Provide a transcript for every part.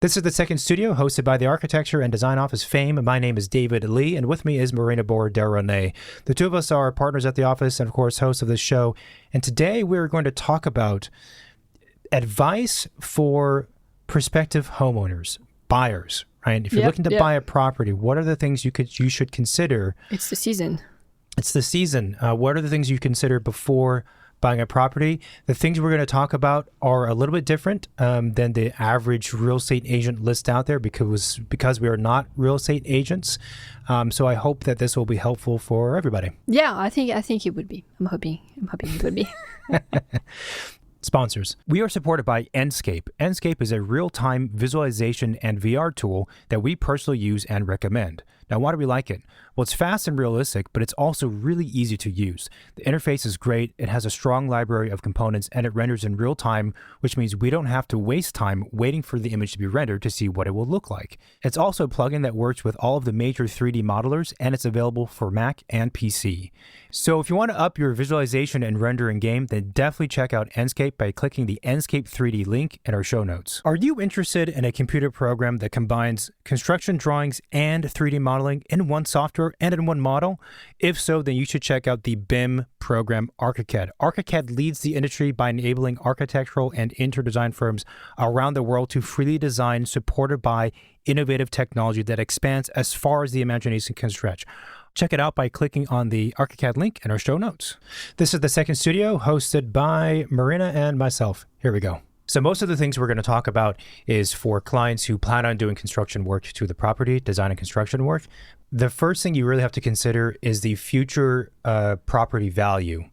This is The Second Studio, hosted by the Architecture and Design Office fame. My name is David Lee, and with me is Marina Bordero-Nay. The two of us are partners at the office and, of course, hosts of this show. And today we're going to talk about advice for prospective homeowners, buyers, right? If you're looking to buy a property, what are the things you should consider? It's the season. It's the season. What are the things you consider before buying a property? The things we're going to talk about are a little bit different than the average real estate agent list out there because we are not real estate agents. So I hope that this will be helpful for everybody. Yeah, I think it would be. I'm hoping it would be. Sponsors. We are supported by Enscape. Enscape is a real-time visualization and VR tool that we personally use and recommend. Now, why do we like it? Well, it's fast and realistic, but it's also really easy to use. The interface is great, it has a strong library of components, and it renders in real time, which means we don't have to waste time waiting for the image to be rendered to see what it will look like. It's also a plugin that works with all of the major 3D modelers, and it's available for Mac and PC. So if you want to up your visualization and rendering game, then definitely check out Enscape by clicking the Enscape 3D link in our show notes. Are you interested in a computer program that combines construction drawings and 3D modeling in one software and in one model? If so, then you should check out the BIM program ArchiCAD. ArchiCAD leads the industry by enabling architectural and interior design firms around the world to freely design, supported by innovative technology that expands as far as the imagination can stretch. Check it out by clicking on the ArchiCAD link in our show notes. This is The Second Studio, hosted by Marina and myself. Here we go. So most of the things we're going to talk about is for clients who plan on doing construction work to the property, design and construction work. The first thing you really have to consider is the future property value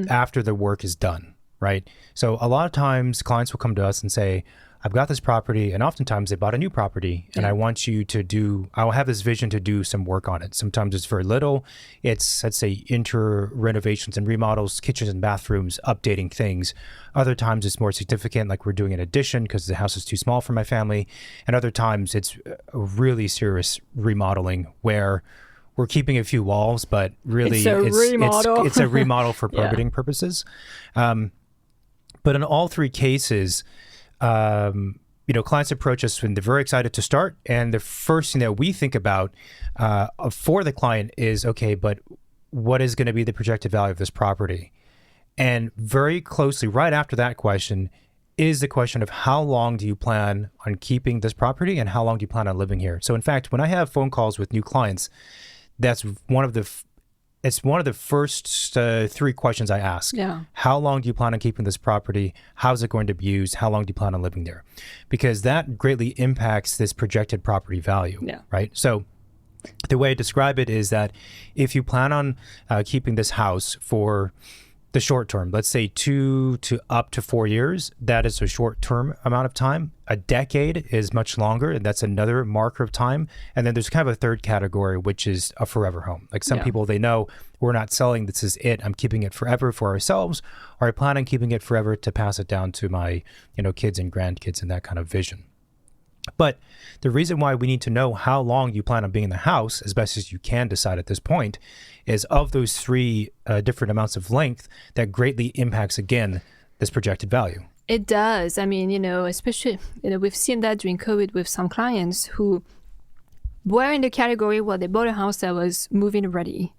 after the work is done, right? So a lot of times clients will come to us and say, I've got this property, and oftentimes they bought a new property, and I want you to I will have this vision to do some work on it. Sometimes it's very little. It's, let's say, interior renovations and remodels, kitchens and bathrooms, updating things. Other times it's more significant, like we're doing an addition because the house is too small for my family. And other times it's a really serious remodeling where we're keeping a few walls, but really it's a remodel for permitting purposes. But in all three cases, clients approach us when they're very excited to start. And the first thing that we think about for the client is, okay, but what is going to be the projected value of this property? And very closely, right after that question, is the question of how long do you plan on keeping this property and how long do you plan on living here? So in fact, when I have phone calls with new clients, that's one of the first three questions I ask. Yeah. How long do you plan on keeping this property? How is it going to be used? How long do you plan on living there? Because that greatly impacts this projected property value, right? So the way I describe it is that if you plan on keeping this house for the short term, let's say 2 to up to 4 years, that is a short term amount of time. A decade is much longer, and that's another marker of time. And then there's kind of a third category, which is a forever home. Like some people, they know we're not selling, this is it, I'm keeping it forever for ourselves, or I plan on keeping it forever to pass it down to my kids and grandkids and that kind of vision. But the reason why we need to know how long you plan on being in the house, as best as you can decide at this point, is of those three different amounts of length that greatly impacts, again, this projected value. It does. I mean, especially, we've seen that during COVID with some clients who were in the category where they bought a house that was move-in ready,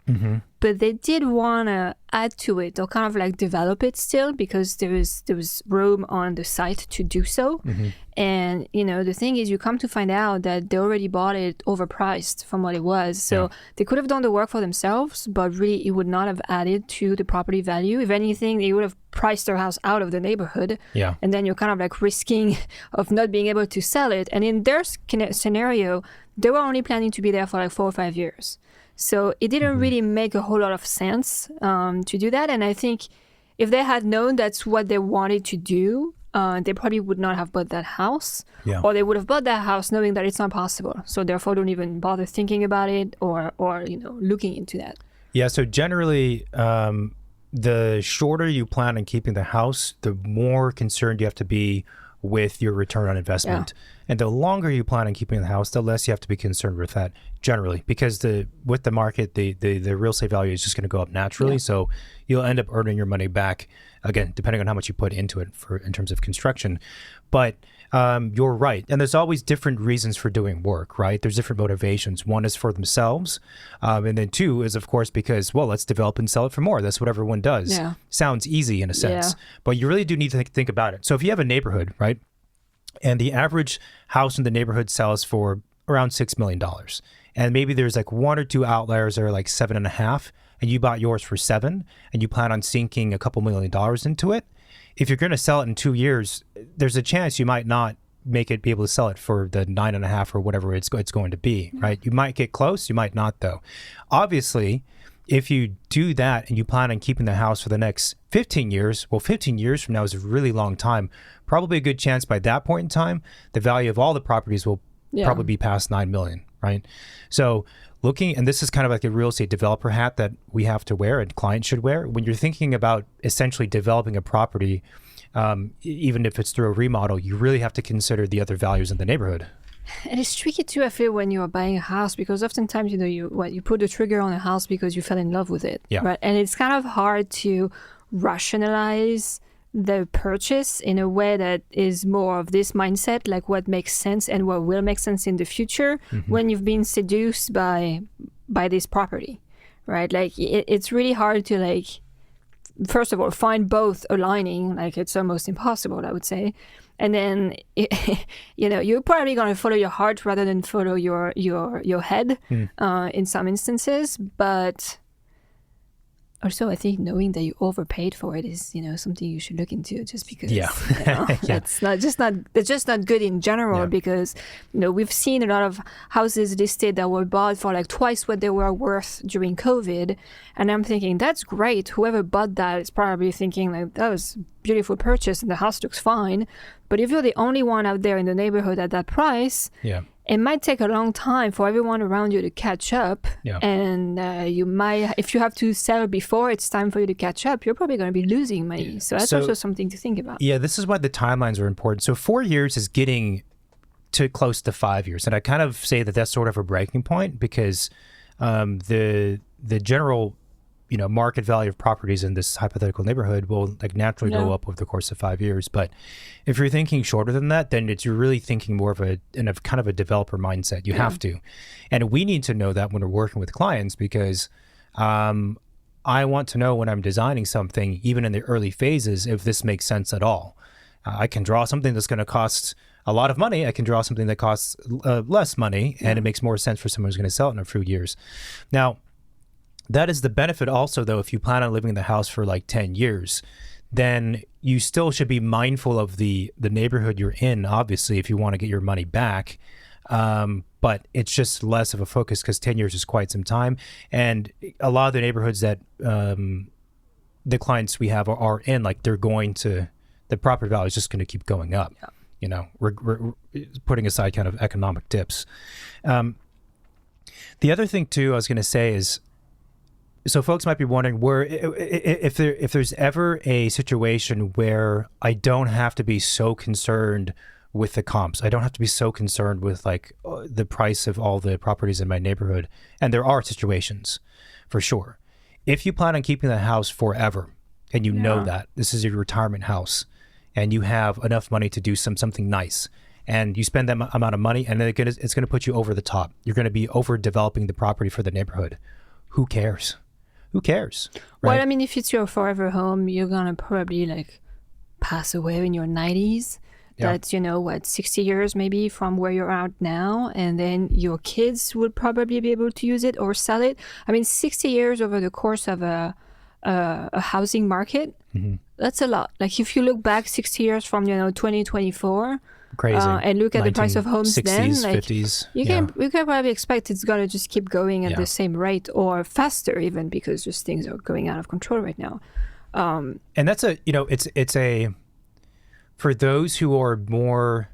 but they did want to add to it or kind of like develop it still because there was room on the site to do so. And, the thing is, you come to find out that they already bought it overpriced from what it was. So they could have done the work for themselves, but really it would not have added to the property value. If anything, they would have priced their house out of the neighborhood. Yeah. And then you're kind of like risking of not being able to sell it. And in their scenario, they were only planning to be there for like 4 or 5 years. So it didn't really make a whole lot of sense to do that. And I think if they had known that's what they wanted to do, they probably would not have bought that house. Yeah. Or they would have bought that house knowing that it's not possible. So therefore don't even bother thinking about it or looking into that. Yeah, so generally, the shorter you plan on keeping the house, the more concerned you have to be with your return on investment. And the longer you plan on keeping the house, the less you have to be concerned with that generally, because with the market, the real estate value is just going to go up naturally. Yeah. So you'll end up earning your money back, again, depending on how much you put into it in terms of construction. But you're right. And there's always different reasons for doing work, right? There's different motivations. One is for themselves. And then two is, of course, because, well, let's develop and sell it for more. That's what everyone does. Yeah. Sounds easy in a sense, Yeah. but you really do need to think about it. So if you have a neighborhood, right, and the average house in the neighborhood sells for around $6 million, and maybe there's like one or two outliers that are like 7.5, and you bought yours for 7, and you plan on sinking a couple $1 million into it. If you're going to sell it in 2 years, there's a chance you might not be able to sell it for the 9.5 or whatever it's going to be, right? You might get close, you might not though. Obviously, if you do that and you plan on keeping the house for the next 15 years, well, 15 years from now is a really long time. Probably a good chance by that point in time, the value of all the properties will probably be past 9 million, right? So and this is kind of like a real estate developer hat that we have to wear and clients should wear. When you're thinking about essentially developing a property, even if it's through a remodel, you really have to consider the other values in the neighborhood. And it's tricky too, I feel, when you're buying a house, because oftentimes, you put the trigger on a house because you fell in love with it, Yeah. right? And it's kind of hard to rationalize the purchase in a way that is more of this mindset, like what makes sense and what will make sense in the future when you've been seduced by this property, right? Like it's really hard to, like, first of all, find both aligning. Like, it's almost impossible, I would say. And then, you're probably going to follow your heart rather than follow your head in some instances. But also, I think knowing that you overpaid for it is, something you should look into, just because it's just not good in general, because, we've seen a lot of houses listed that were bought for like twice what they were worth during COVID. And I'm thinking, that's great. Whoever bought that is probably thinking, like, that was a beautiful purchase and the house looks fine. But if you're the only one out there in the neighborhood at that price, it might take a long time for everyone around you to catch up. Yeah. And if you have to sell before it's time for you to catch up, you're probably going to be losing money. So that's also something to think about. Yeah, this is why the timelines are important. So 4 years is getting to close to 5 years. And I kind of say that that's sort of a breaking point, because the general market value of properties in this hypothetical neighborhood will like naturally go up over the course of 5 years. But if you're thinking shorter than that, then you're really thinking more of in a kind of a developer mindset. You have to. And we need to know that when we're working with clients, because I want to know when I'm designing something, even in the early phases, if this makes sense at all. I can draw something that's going to cost a lot of money. I can draw something that costs less money, and it makes more sense for someone who's going to sell it in a few years. Now, that is the benefit also, though, if you plan on living in the house for like 10 years, then you still should be mindful of the neighborhood you're in, obviously, if you want to get your money back. But it's just less of a focus, because 10 years is quite some time. And a lot of the neighborhoods that the clients we have are in, like, the property value is just going to keep going up. We're putting aside kind of economic dips. The other thing, too, I was going to say is, so folks might be wondering if there's ever a situation where I don't have to be so concerned with the comps. I don't have to be so concerned with like the price of all the properties in my neighborhood. And there are situations, for sure. If you plan on keeping the house forever, and you know that this is your retirement house, and you have enough money to do something nice, and you spend that amount of money, and it's going to put you over the top. You're going to be overdeveloping the property for the neighborhood. Who cares? Who cares? Right? Well, I mean, if it's your forever home, you're going to probably like pass away in your 90s. That's, 60 years maybe from where you're at now. And then your kids will probably be able to use it or sell it. I mean, 60 years over the course of a housing market, that's a lot. Like if you look back 60 years from, 2024, crazy, and look at the price of homes 60s, then, like 50s. You can probably expect it's going to just keep going at the same rate or faster even, because just things are going out of control right now. And that's it's a, for those who are more,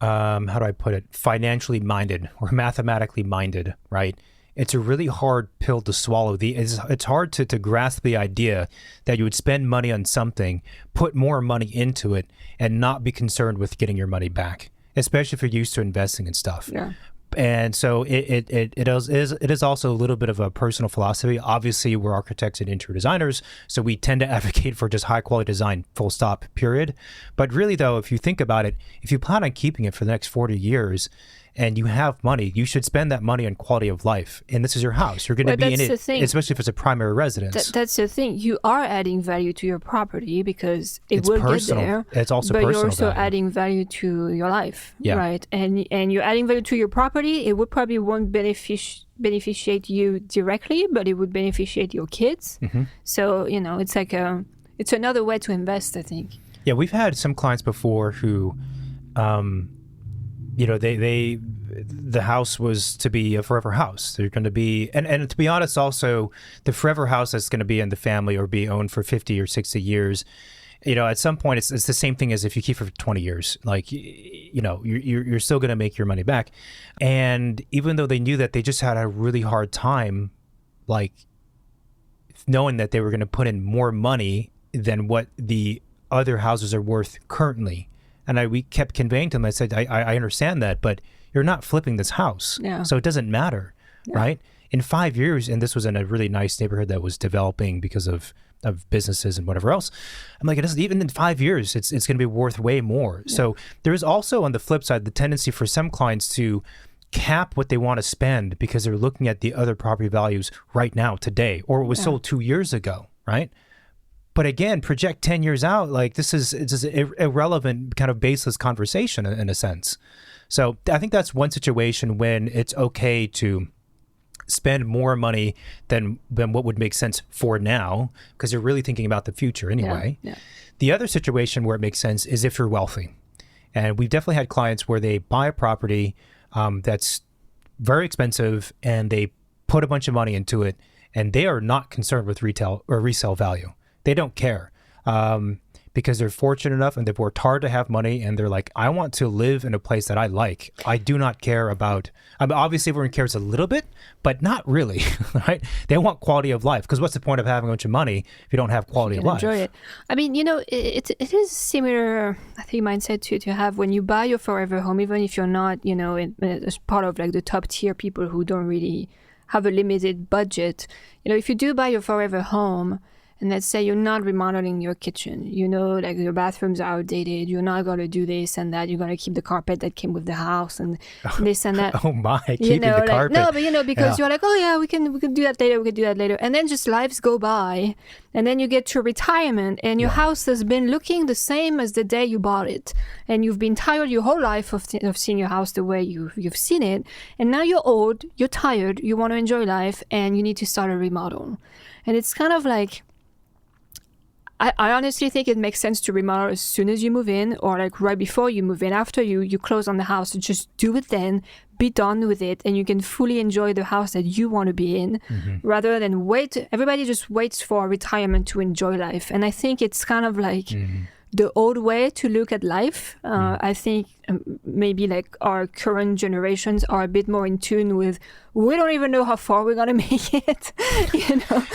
how do I put it, financially minded or mathematically minded, right? It's a really hard pill to swallow. It's hard to grasp the idea that you would spend money on something, put more money into it, and not be concerned with getting your money back. especially if you're used to investing in stuff. Yeah. And so it is also a little bit of a personal philosophy. Obviously, we're architects and interior designers, so we tend to advocate for just high quality design, full stop, period. But really, though, if you think about it, if you plan on keeping it for the next 40 years and you have money, you should spend that money on quality of life. And this is your house. You're going to be in it, especially if it's a primary residence. That's the thing. You are adding value to your property because it's will personal. Get there. It's also but personal. But you're also value. adding value to your life, yeah. right? And you're adding value to your property. It would probably won't beneficiate you directly, but it would beneficiate your kids. Mm-hmm. So, it's like it's another way to invest, I think. Yeah, we've had some clients before who... the house was to be a forever house. They're going to be, and to be honest, also the forever house that's going to be in the family or be owned for 50 or 60 years. At some point, it's the same thing as if you keep it for 20 years. Like, you're still going to make your money back. And even though they knew that, they just had a really hard time, like, knowing that they were going to put in more money than what the other houses are worth currently. And we kept conveying to them, I said, I understand that, but you're not flipping this house. Yeah. So it doesn't matter, right? In 5 years, and this was in a really nice neighborhood that was developing because of businesses and whatever else. I'm like, even in 5 years, it's going to be worth way more. Yeah. So there is also, on the flip side, the tendency for some clients to cap what they want to spend because they're looking at the other property values right now, today, or it was sold 2 years ago, right? But again, project 10 years out, like it's just irrelevant, kind of baseless conversation in a sense. So I think that's one situation when it's okay to spend more money than what would make sense for now, because you're really thinking about the future anyway. Yeah. The other situation where it makes sense is if you're wealthy. And we've definitely had clients where they buy a property that's very expensive and they put a bunch of money into it, and they are not concerned with retail or resale value. They don't care because they're fortunate enough and they've worked hard to have money, and they're like, I want to live in a place that I like. I do not care about, obviously everyone cares a little bit, but not really, right? They want quality of life, because what's the point of having a bunch of money if you don't have quality of life? Enjoy it. I mean, it is similar, I think, mindset to have when you buy your forever home, even if you're not, as part of like the top tier people who don't really have a limited budget. If you do buy your forever home, and let's say you're not remodeling your kitchen, like your bathrooms are outdated, you're not going to do this and that, you're going to keep the carpet that came with the house and this and that. Oh my, keeping the carpet. No, but because you're like, oh yeah, we can do that later. And then just lives go by, and then you get to retirement and your house has been looking the same as the day you bought it. And you've been tired your whole life of seeing your house the way you've seen it. And now you're old, you're tired, you want to enjoy life, and you need to start a remodel. And it's kind of like, I honestly think it makes sense to remodel as soon as you move in, or like right before you move in. After you close on the house, just do it then, be done with it, and you can fully enjoy the house that you want to be in, rather than wait. Everybody just waits for retirement to enjoy life. And I think it's kind of like the old way to look at life. I think maybe like our current generations are a bit more in tune with, we don't even know how far we're going to make it,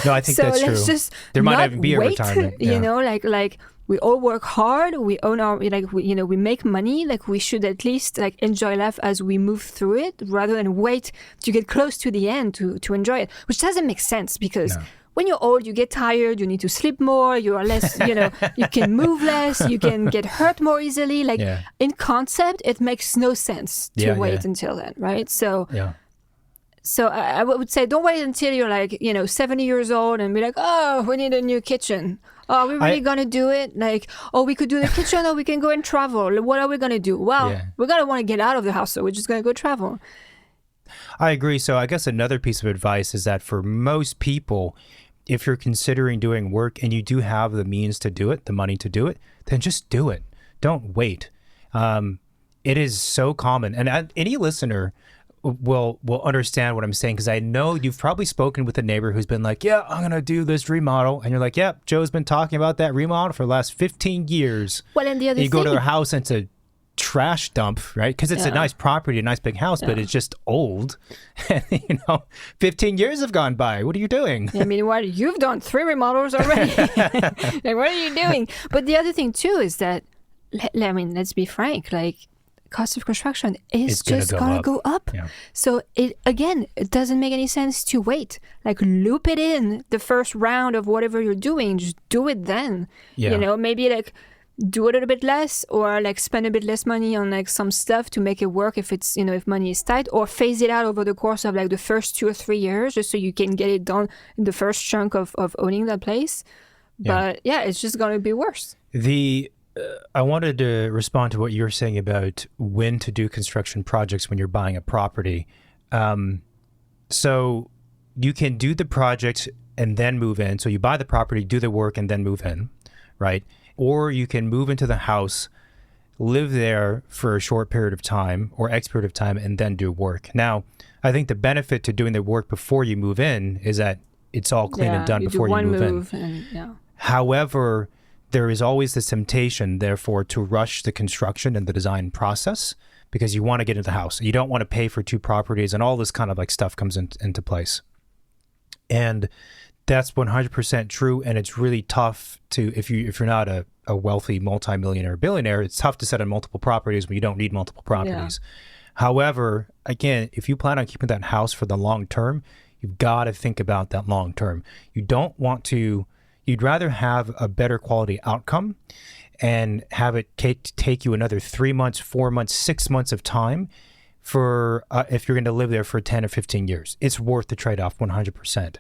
No, I think so that's true. Just there might not even be a retirement. Like we all work hard, we own our, we make money, like we should at least like enjoy life as we move through it, rather than wait to get close to the end to enjoy it, which doesn't make sense, because when you're old, you get tired, you need to sleep more, you are less, you can move less, you can get hurt more easily. Like in concept, it makes no sense to wait until then, right? So I would say don't wait until you're like, 70 years old and be like, oh, we need a new kitchen. Oh, are we really going to do it? Like, oh, we could do the kitchen, or we can go and travel. What are we going to do? Well, we're going to want to get out of the house, so we're just going to go travel. I agree. So I guess another piece of advice is that for most people, if you're considering doing work and you do have the means to do it, the money to do it, then just do it. Don't wait. It is so common. And any listener will understand what I'm saying, because I know you've probably spoken with a neighbor who's been like, yeah, I'm going to do this remodel. And you're like, yeah, Joe's been talking about that remodel for the last 15 years. Well, and the other thing, you go to their house and it's a trash dump, right? Because it's a nice property, a nice big house, but it's just old. And 15 years have gone by. What are you doing? I mean, what you've done 3 remodels already. Like, what are you doing? But the other thing too is that, I mean, let's be frank, like cost of construction is It's gonna just go going to up. go up. Yeah. So it doesn't make any sense to wait. Like loop it in the first round of whatever you're doing. Just do it then. Yeah. You know, maybe like do a little bit less, or like spend a bit less money on like some stuff to make it work if it's, you know, if money is tight, or phase it out over the course of like the first 2 or 3 years just so you can get it done in the first chunk of owning that place. But yeah, it's just going to be worse. I wanted to respond to what you were saying about when to do construction projects when you're buying a property. So you can do the project and then move in. So you buy the property, do the work, and then move in, right? Or you can move into the house, live there for a short period of time or X period of time, and then do work. Now, I think the benefit to doing the work before you move in is that it's all clean and done before you move in. And, However, there is always this temptation, therefore, to rush the construction and the design process because you want to get into the house. You don't want to pay for 2 properties, and all this kind of like stuff comes into place. And that's 100% true. And it's really tough to, if you're not a wealthy multimillionaire billionaire, it's tough to set on multiple properties when you don't need multiple properties. However, again, if you plan on keeping that house for the long term, you've got to think about that long term. You don't want to, you'd rather have a better quality outcome and have it take you another 3 months, 4 months, 6 months of time for if you're going to live there for 10 or 15 years. It's worth the trade-off 100%.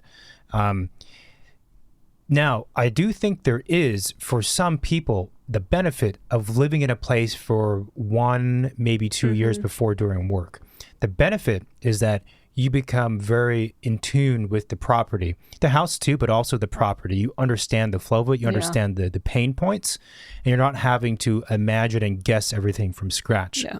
Now, I do think there is, for some people, the benefit of living in a place for 1, maybe 2 years before doing work. The benefit is that you become very in tune with the property, the house too, but also the property. You understand the flow of it. You understand the pain points, and you're not having to imagine and guess everything from scratch. Yeah.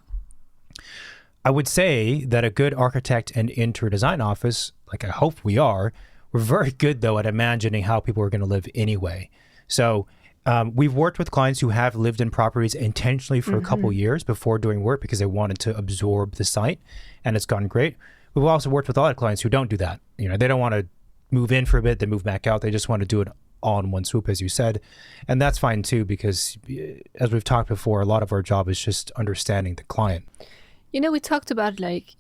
I would say that a good architect and interior design office, like I hope we are, we're very good, though, at imagining how people are going to live anyway. So we've worked with clients who have lived in properties intentionally for a couple years before doing work because they wanted to absorb the site, and it's gone great. We've also worked with a lot of clients who don't do that. You know, they don't want to move in for a bit, then move back out. They just want to do it all in one swoop, as you said. And that's fine, too, because as we've talked before, a lot of our job is just understanding the client. You know, we talked about like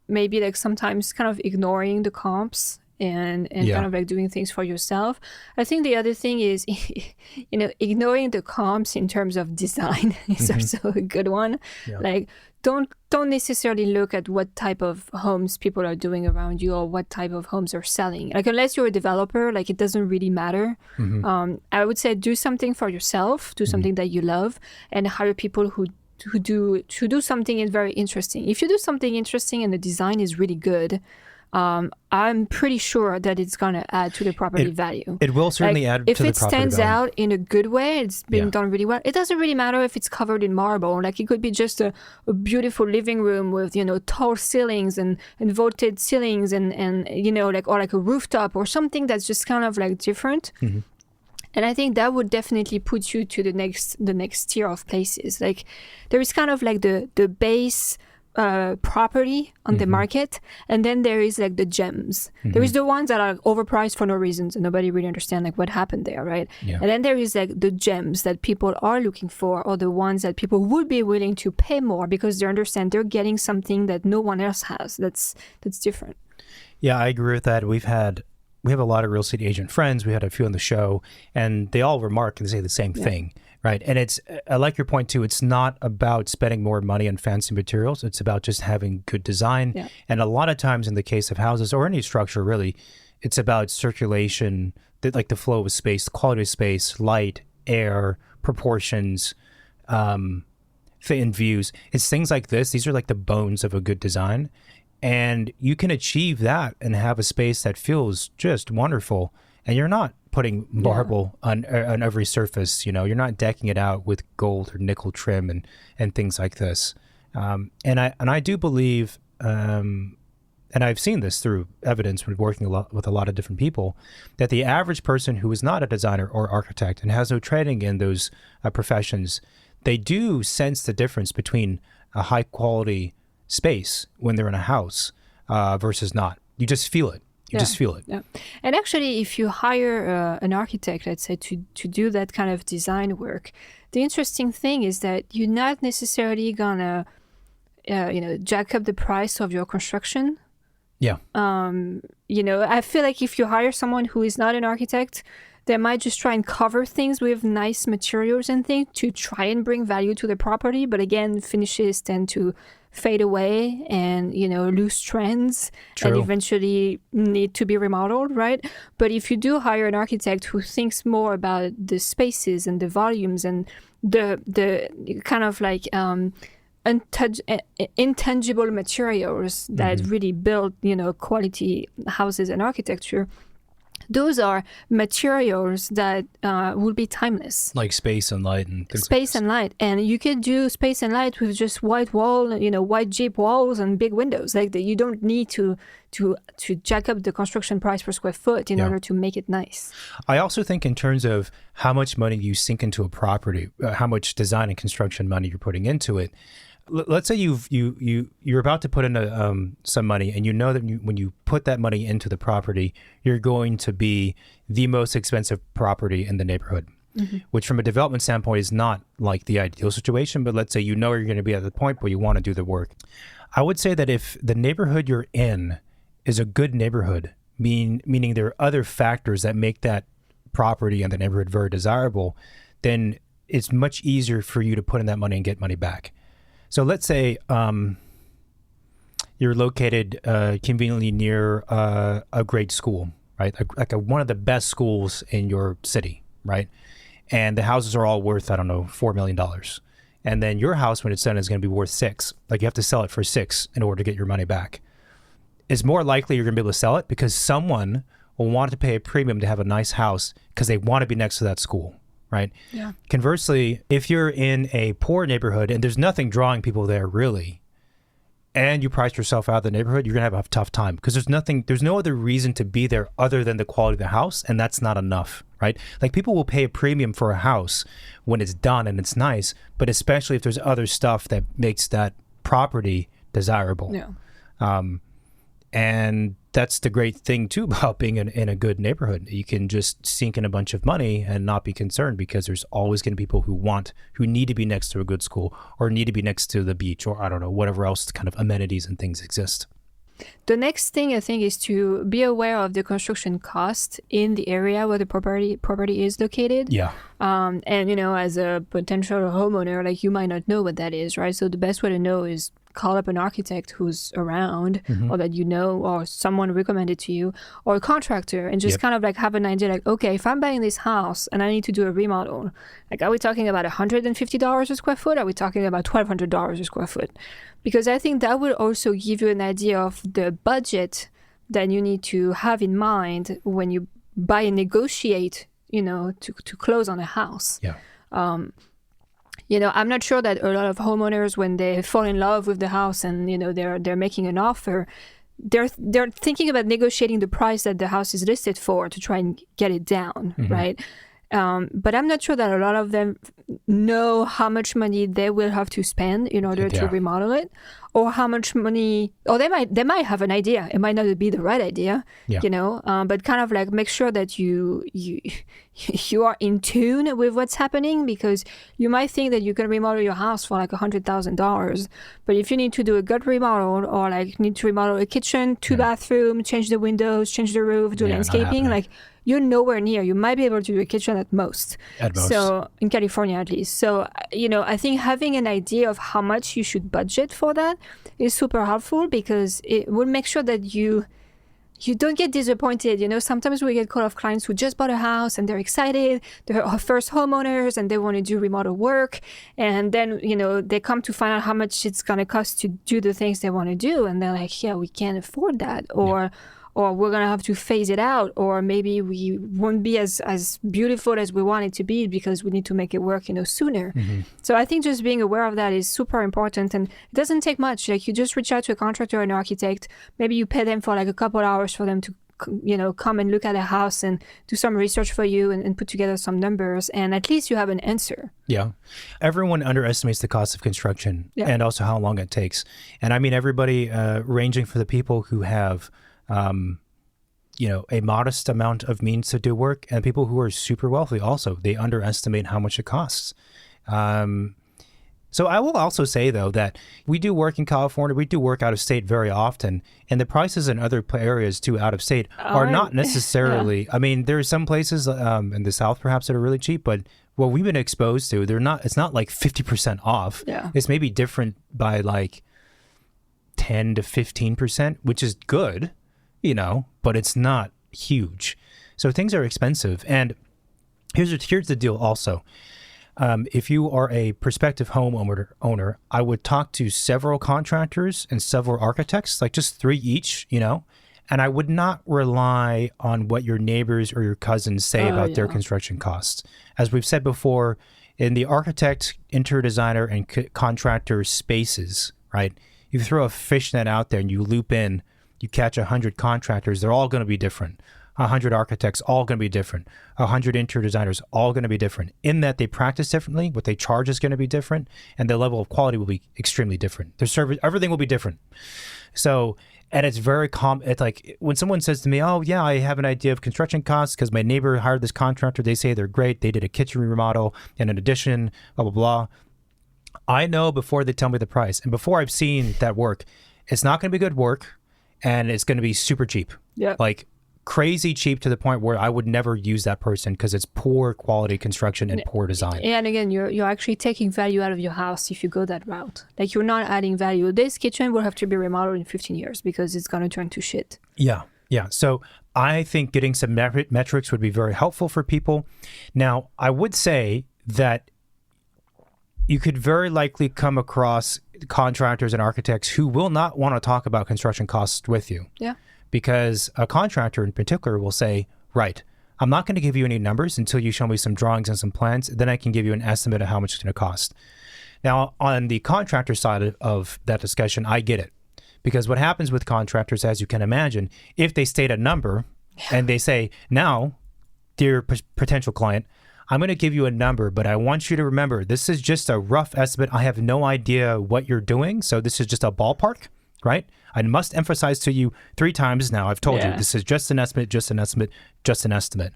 maybe like sometimes kind of ignoring the comps and kind of like doing things for yourself. I think the other thing is, you know, ignoring the comps in terms of design is also a good one. Yeah. Like don't necessarily look at what type of homes people are doing around you or what type of homes are selling. Like unless you're a developer, like it doesn't really matter. I would say do something for yourself, do something that you love, and hire people who do something very interesting. If you do something interesting and the design is really good, I'm pretty sure that it's going to add to the property value. It will certainly add to the property value. If it stands out in a good way, it's been done really well. It doesn't really matter if it's covered in marble. Like it could be just a beautiful living room with, you know, tall ceilings and vaulted ceilings and you know, like, or like a rooftop or something that's just kind of like different. And I think that would definitely put you to the next tier of places. Like there is kind of like the base property on the market, and then there is like the gems. There is the ones that are overpriced for no reasons and nobody really understands like what happened there, right? And then there is like the gems that people are looking for, or the ones that people would be willing to pay more because they understand they're getting something that no one else has. That's different. Yeah, I agree with that. We have a lot of real estate agent friends. We had a few on the show, and they all remark and say the same thing, right? And I like your point too. It's not about spending more money on fancy materials. It's about just having good design. And a lot of times in the case of houses or any structure, really, it's about circulation, like the flow of space, the quality of space, light, air, proportions, and views. It's things like this. These are like the bones of a good design. And you can achieve that and have a space that feels just wonderful. And you're not putting marble on every surface. You know, you're not decking it out with gold or nickel trim and things like this. And I do believe, and I've seen this through evidence when working with a lot of different people, that the average person who is not a designer or architect and has no training in those professions, they do sense the difference between a high quality space when they're in a house versus not. You just feel it. You just feel it. Yeah. And actually, if you hire an architect, let's say, to do that kind of design work, the interesting thing is that you're not necessarily gonna, jack up the price of your construction. Yeah. I feel like if you hire someone who is not an architect, they might just try and cover things with nice materials and things to try and bring value to the property. But again, finishes tend to fade away and, lose trends and eventually need to be remodeled, right? But if you do hire an architect who thinks more about the spaces and the volumes and the kind of like intangible materials that really build, quality houses and architecture, those are materials that will be timeless. Like space and light and things space and light. And you could do space and light with just white wall, white Jeep walls and big windows. Like that, you don't need to jack up the construction price per square foot in order to make it nice. I also think in terms of how much money you sink into a property, how much design and construction money you're putting into it. Let's say you're about to put in some money, and you know that when you put that money into the property, you're going to be the most expensive property in the neighborhood, which from a development standpoint is not like the ideal situation. But let's say you're going to be at the point where you want to do the work. I would say that if the neighborhood you're in is a good neighborhood, meaning there are other factors that make that property and the neighborhood very desirable, then it's much easier for you to put in that money and get money back. So let's say you're located conveniently near a great school, right? Like one of the best schools in your city, right? And the houses are all worth, I don't know, $4 million. And then your house, when it's done, is going to be worth $6 million. Like you have to sell it for $6 million in order to get your money back. It's more likely you're going to be able to sell it because someone will want to pay a premium to have a nice house because they want to be next to that school. Right? Yeah. Conversely, if you're in a poor neighborhood and there's nothing drawing people there really, and you price yourself out of the neighborhood, you're going to have a tough time because there's no other reason to be there other than the quality of the house, and that's not enough, right? Like people will pay a premium for a house when it's done and it's nice, but especially if there's other stuff that makes that property desirable. Yeah. And that's the great thing too about being in a good neighborhood. You can just sink in a bunch of money and not be concerned because there's always going to be people who need to be next to a good school or need to be next to the beach or I don't know, whatever else kind of amenities and things exist. The next thing I think is to be aware of the construction cost in the area where the property is located. Yeah. And as a potential homeowner, like you might not know what that is, right? So the best way to know is call up an architect who's around or that or someone recommended to you or a contractor and just kind of like have an idea like, okay, if I'm buying this house and I need to do a remodel, like are we talking about $150 a square foot? Are we talking about $1,200 a square foot? Because I think that will also give you an idea of the budget that you need to have in mind when you buy and negotiate, to close on a house. Yeah. I'm not sure that a lot of homeowners, when they fall in love with the house and, they're making an offer, they're thinking about negotiating the price that the house is listed for to try and get it down, right? But I'm not sure that a lot of them know how much money they will have to spend in order to remodel it, or how much money, or they might have an idea. It might not be the right idea, but kind of like make sure that you are in tune with what's happening, because you might think that you can remodel your house for like $100,000, but if you need to do a gut remodel or like need to remodel a kitchen, 2 bathroom, change the windows, change the roof, do landscaping, like you're nowhere near. You might be able to do a kitchen at most. So in California, at least. So, I think having an idea of how much you should budget for that is super helpful, because it will make sure that you don't get disappointed. Sometimes we get call of clients who just bought a house and they're excited. They're our first homeowners and they want to do remodel work. And then, they come to find out how much it's going to cost to do the things they want to do. And they're like, yeah, we can't afford that. Or we're going to have to phase it out, or maybe we won't be as beautiful as we want it to be because we need to make it work, sooner. So I think just being aware of that is super important, and it doesn't take much. Like you just reach out to a contractor or an architect. Maybe you pay them for like a couple hours for them to, come and look at a house and do some research for you and put together some numbers, and at least you have an answer. Yeah. Everyone underestimates the cost of construction and also how long it takes. And I mean, everybody ranging for the people who have a modest amount of means to do work, and people who are super wealthy also, they underestimate how much it costs. So I will also say, though, that we do work in California. We do work out of state very often. And the prices in other areas, too, out of state are not necessarily. Yeah. I mean, there are some places in the South, perhaps, that are really cheap. But what we've been exposed to, it's not like 50% off. Yeah. It's maybe different by like 10 to 15%, which is good, but it's not huge. So things are expensive. And here's the deal also. If you are a prospective homeowner, I would talk to several contractors and several architects, like just 3 each, and I would not rely on what your neighbors or your cousins say about their construction costs. As we've said before, in the architect, interior designer, and contractor spaces, right? You throw a fish net out there and you loop in, you catch 100 contractors, they're all going to be different. 100 architects, all going to be different. 100 interior designers, all going to be different. In that they practice differently, what they charge is going to be different, and the level of quality will be extremely different. Their service, everything will be different. So, and it's very common. It's like when someone says to me, "Oh yeah, I have an idea of construction costs because my neighbor hired this contractor. They say they're great. They did a kitchen remodel and an addition, blah blah blah." I know before they tell me the price, and before I've seen that work, it's not going to be good work, and it's going to be super cheap. Yeah, like crazy cheap to the point where I would never use that person because it's poor quality construction and poor design. And again, you're actually taking value out of your house if you go that route. Like you're not adding value. This kitchen will have to be remodeled in 15 years because it's going to turn to shit. Yeah. So I think getting some metrics would be very helpful for people. Now, I would say that you could very likely come across contractors and architects who will not want to talk about construction costs with you. Yeah. Because a contractor in particular will say, right, I'm not going to give you any numbers until you show me some drawings and some plans. Then I can give you an estimate of how much it's going to cost. Now, on the contractor side of that discussion, I get it. Because what happens with contractors, as you can imagine, if they state a number and they say, now, dear potential client, I'm going to give you a number, but I want you to remember, this is just a rough estimate. I have no idea what you're doing. So this is just a ballpark, right? I must emphasize to you 3 times now. I've told you this is just an estimate, just an estimate, just an estimate.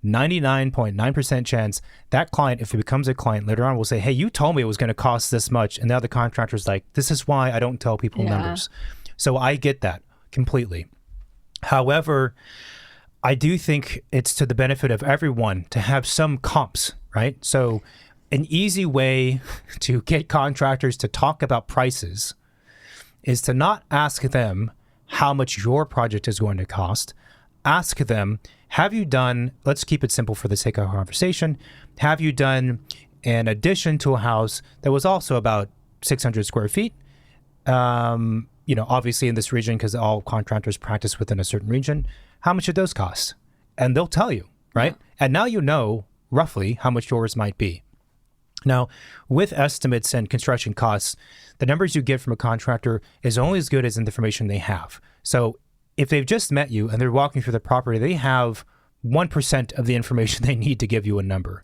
99.9% chance that client, if it becomes a client later on, will say, hey, you told me it was going to cost this much. And the other contractor's like, this is why I don't tell people numbers. So I get that completely. However, I do think it's to the benefit of everyone to have some comps, right? So an easy way to get contractors to talk about prices is to not ask them how much your project is going to cost. Ask them, have you done, let's keep it simple for the sake of our conversation, have you done an addition to a house that was also about 600 square feet? Obviously in this region, because all contractors practice within a certain region, how much did those cost? And they'll tell you, right? Yeah. And now you know roughly how much yours might be. Now, with estimates and construction costs, the numbers you get from a contractor is only as good as the information they have. So if they've just met you and they're walking through the property, they have 1% of the information they need to give you a number.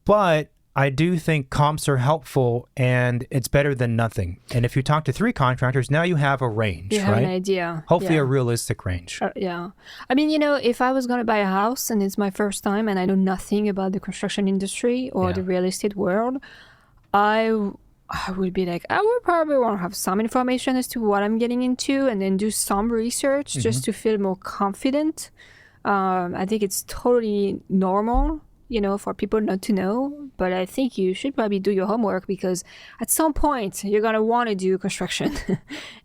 But I do think comps are helpful and it's better than nothing. And if you talk to 3 contractors, now you have a range, you have right? An idea. Hopefully a realistic range. Yeah. I mean, if I was going to buy a house and it's my first time and I know nothing about the construction industry or the real estate world, I would be like, I would probably want to have some information as to what I'm getting into and then do some research just to feel more confident. I think it's totally normal, for people not to know, but I think you should probably do your homework because at some point you're going to want to do construction.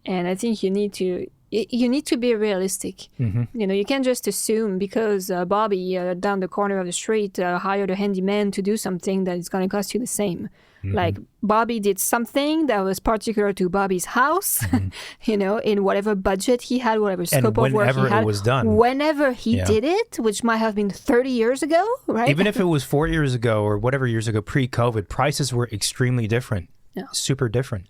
And I think you need to be realistic. You can't just assume because Bobby down the corner of the street hired a handyman to do something that is going to cost you the same. Like Bobby did something that was particular to Bobby's house, in whatever budget he had, whatever scope of work he had. It was done. Whenever he did it, which might have been 30 years ago, right? Even if it was 4 years ago or whatever years ago, pre-COVID, prices were extremely different, super different.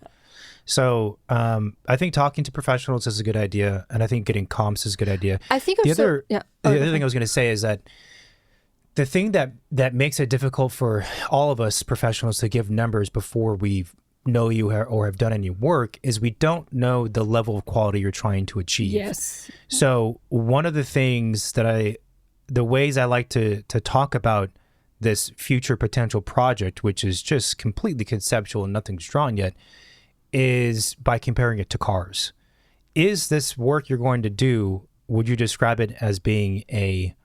So I think talking to professionals is a good idea, and I think getting comps is a good idea. I think the other thing I was going to say is that the thing that makes it difficult for all of us professionals to give numbers before we know you or have done any work is we don't know the level of quality you're trying to achieve. Yes. So one of the things the ways I like to talk about this future potential project, which is just completely conceptual and nothing's drawn yet, is by comparing it to cars. Is this work you're going to do, would you describe it as being a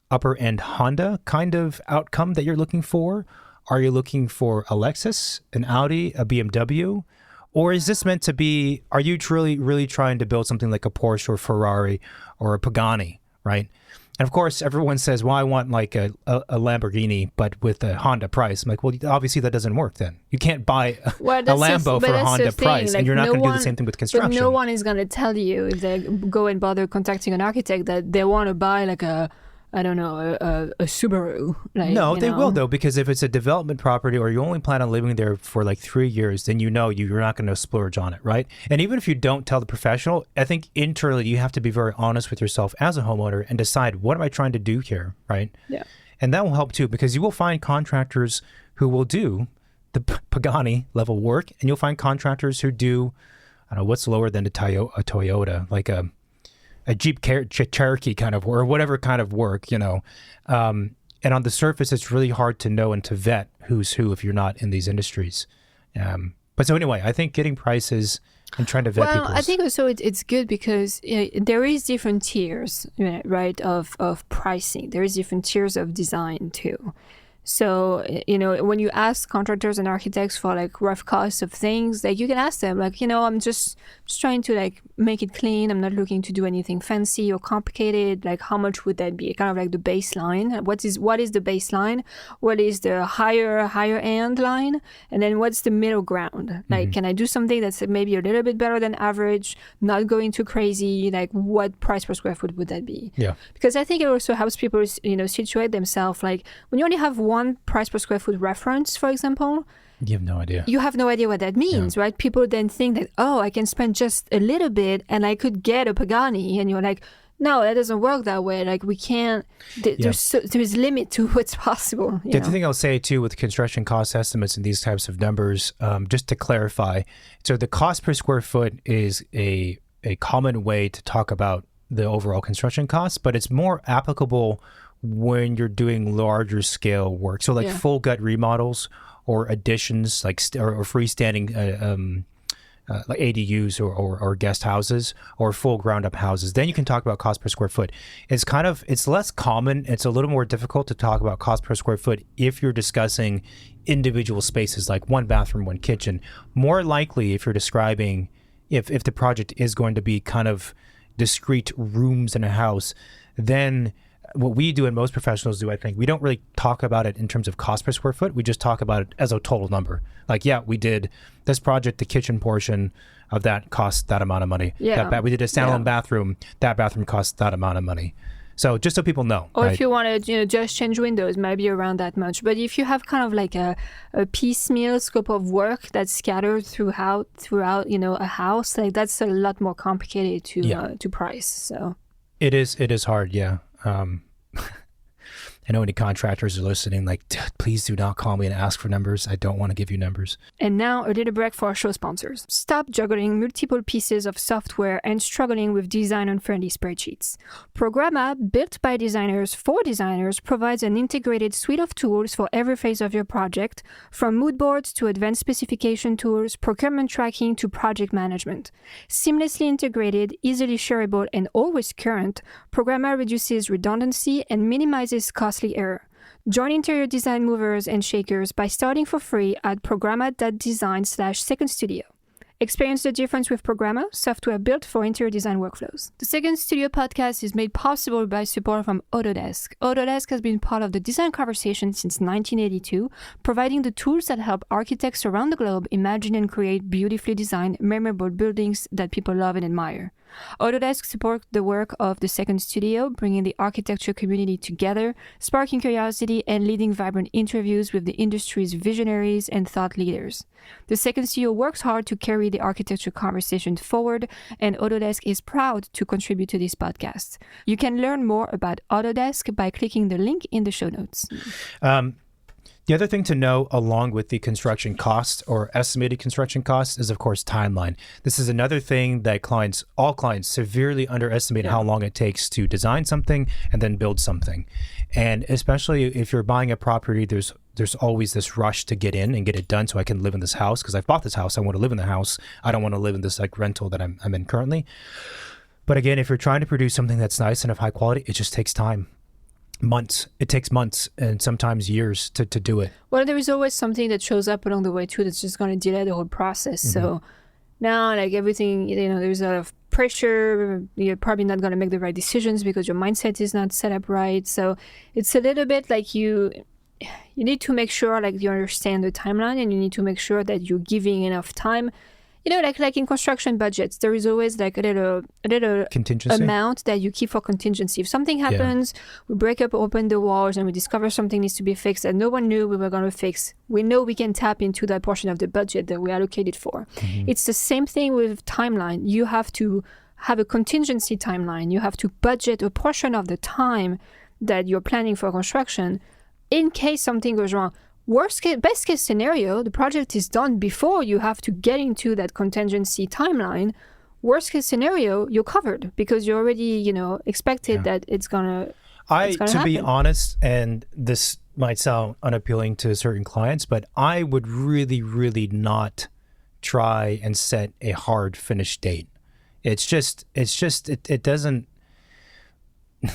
upper end Honda kind of outcome that you're looking for? Are you looking for a Lexus, an Audi, a BMW? Or is this meant to be, are you truly really trying to build something like a Porsche or Ferrari or a Pagani, right? And of course, everyone says, well, I want like a Lamborghini, but with a Honda price. I'm like, well, obviously that doesn't work then. You can't buy a Lambo for a Honda price, like, and you're not going to do the same thing with construction. But no one is going to tell you if they go and bother contacting an architect that they want to buy like a Subaru. Like, no, they will though, because if it's a development property or you only plan on living there for like 3 years, then you're not going to splurge on it, right? And even if you don't tell the professional, I think internally you have to be very honest with yourself as a homeowner and decide, what am I trying to do here, right? Yeah. And that will help too, because you will find contractors who will do the Pagani level work, and you'll find contractors who do, I don't know, what's lower than a Toyota, like a Jeep Cherokee kind of, or whatever kind of work, And on the surface, it's really hard to know and to vet who's who if you're not in these industries. But so anyway, I think getting prices and trying to vet people. I think also it's good because there is different tiers, right, of pricing. There is different tiers of design too. So, when you ask contractors and architects for like rough costs of things, like you can ask them like, I'm just trying to like make it clean. I'm not looking to do anything fancy or complicated. Like how much would that be? Kind of like the baseline. What is the baseline? What is the higher end line? And then what's the middle ground? Like, can I do something that's maybe a little bit better than average, not going too crazy? Like what price per square foot would that be? Yeah. Because I think it also helps people, situate themselves. Like when you only have one price per square foot reference, for example, you have no idea. You have no idea what that means, right? People then think that, I can spend just a little bit and I could get a Pagani. And you're like, no, that doesn't work that way. Like we can't, there's limit to what's possible. The other thing I'll say too with construction cost estimates and these types of numbers, just to clarify, so the cost per square foot is a common way to talk about the overall construction costs, but it's more applicable when you're doing larger scale work. So like full gut remodels or additions, like or freestanding like ADUs or guest houses or full ground up houses. Then you can talk about cost per square foot. It's less common. It's a little more difficult to talk about cost per square foot if you're discussing individual spaces like one bathroom, one kitchen. More likely if you're describing if the project is going to be kind of discrete rooms in a house, then what we do and most professionals do, I think, we don't really talk about it in terms of cost per square foot. We just talk about it as a total number. Like, we did this project, the kitchen portion of that cost that amount of money. Yeah. We did a standalone bathroom, that bathroom costs that amount of money. So just so people know. Or if you want to just change windows, maybe around that much. But if you have kind of like a piecemeal scope of work that's scattered throughout a house, like that's a lot more complicated to price. So it is hard, yeah. I know any contractors are listening, like, please do not call me and ask for numbers. I don't want to give you numbers. And now a little break for our show sponsors. Stop juggling multiple pieces of software and struggling with design-unfriendly spreadsheets. Programma, built by designers for designers, provides an integrated suite of tools for every phase of your project, from mood boards to advanced specification tools, procurement tracking to project management. Seamlessly integrated, easily shareable, and always current, Programma reduces redundancy and minimizes costly error. Join interior design movers and shakers by starting for free at programma.design/Second Studio. Experience the difference with Programma, software built for interior design workflows. The Second Studio podcast is made possible by support from Autodesk. Autodesk has been part of the design conversation since 1982, providing the tools that help architects around the globe imagine and create beautifully designed, memorable buildings that people love and admire. Autodesk supports the work of the Second Studio, bringing the architecture community together, sparking curiosity, and leading vibrant interviews with the industry's visionaries and thought leaders. The Second Studio works hard to carry the architecture conversation forward, and Autodesk is proud to contribute to this podcast. You can learn more about Autodesk by clicking the link in the show notes. The other thing to know along with the construction cost or estimated construction costs is, of course, timeline. This is another thing that all clients severely underestimate how long it takes to design something and then build something. And especially if you're buying a property, there's always this rush to get in and get it done so I can live in this house because I've bought this house. I want to live in the house. I don't want to live in this like rental that I'm in currently. But again, if you're trying to produce something that's nice and of high quality, it just takes time. Months. It takes months and sometimes years to do it. Well, there is always something that shows up along the way too that's just going to delay the whole process. So now, like everything, there's a lot of pressure. You're probably not going to make the right decisions because your mindset is not set up right. So it's a little bit like you need to make sure like you understand the timeline, and you need to make sure that you're giving enough time. Like in construction budgets, there is always like a little contingency amount that you keep for contingency. If something happens, we break up, open the walls, and we discover something needs to be fixed that no one knew we were going to fix, we know we can tap into that portion of the budget that we allocated for. It's the same thing with timeline. You have to have a contingency timeline. You have to budget a portion of the time that you're planning for construction in case something goes wrong. Best case scenario, the project is done before you have to get into that contingency timeline. Worst case scenario, you're covered because you already, expected that it's gonna to be honest, and this might sound unappealing to certain clients, but I would really, really not try and set a hard finish date. It doesn't.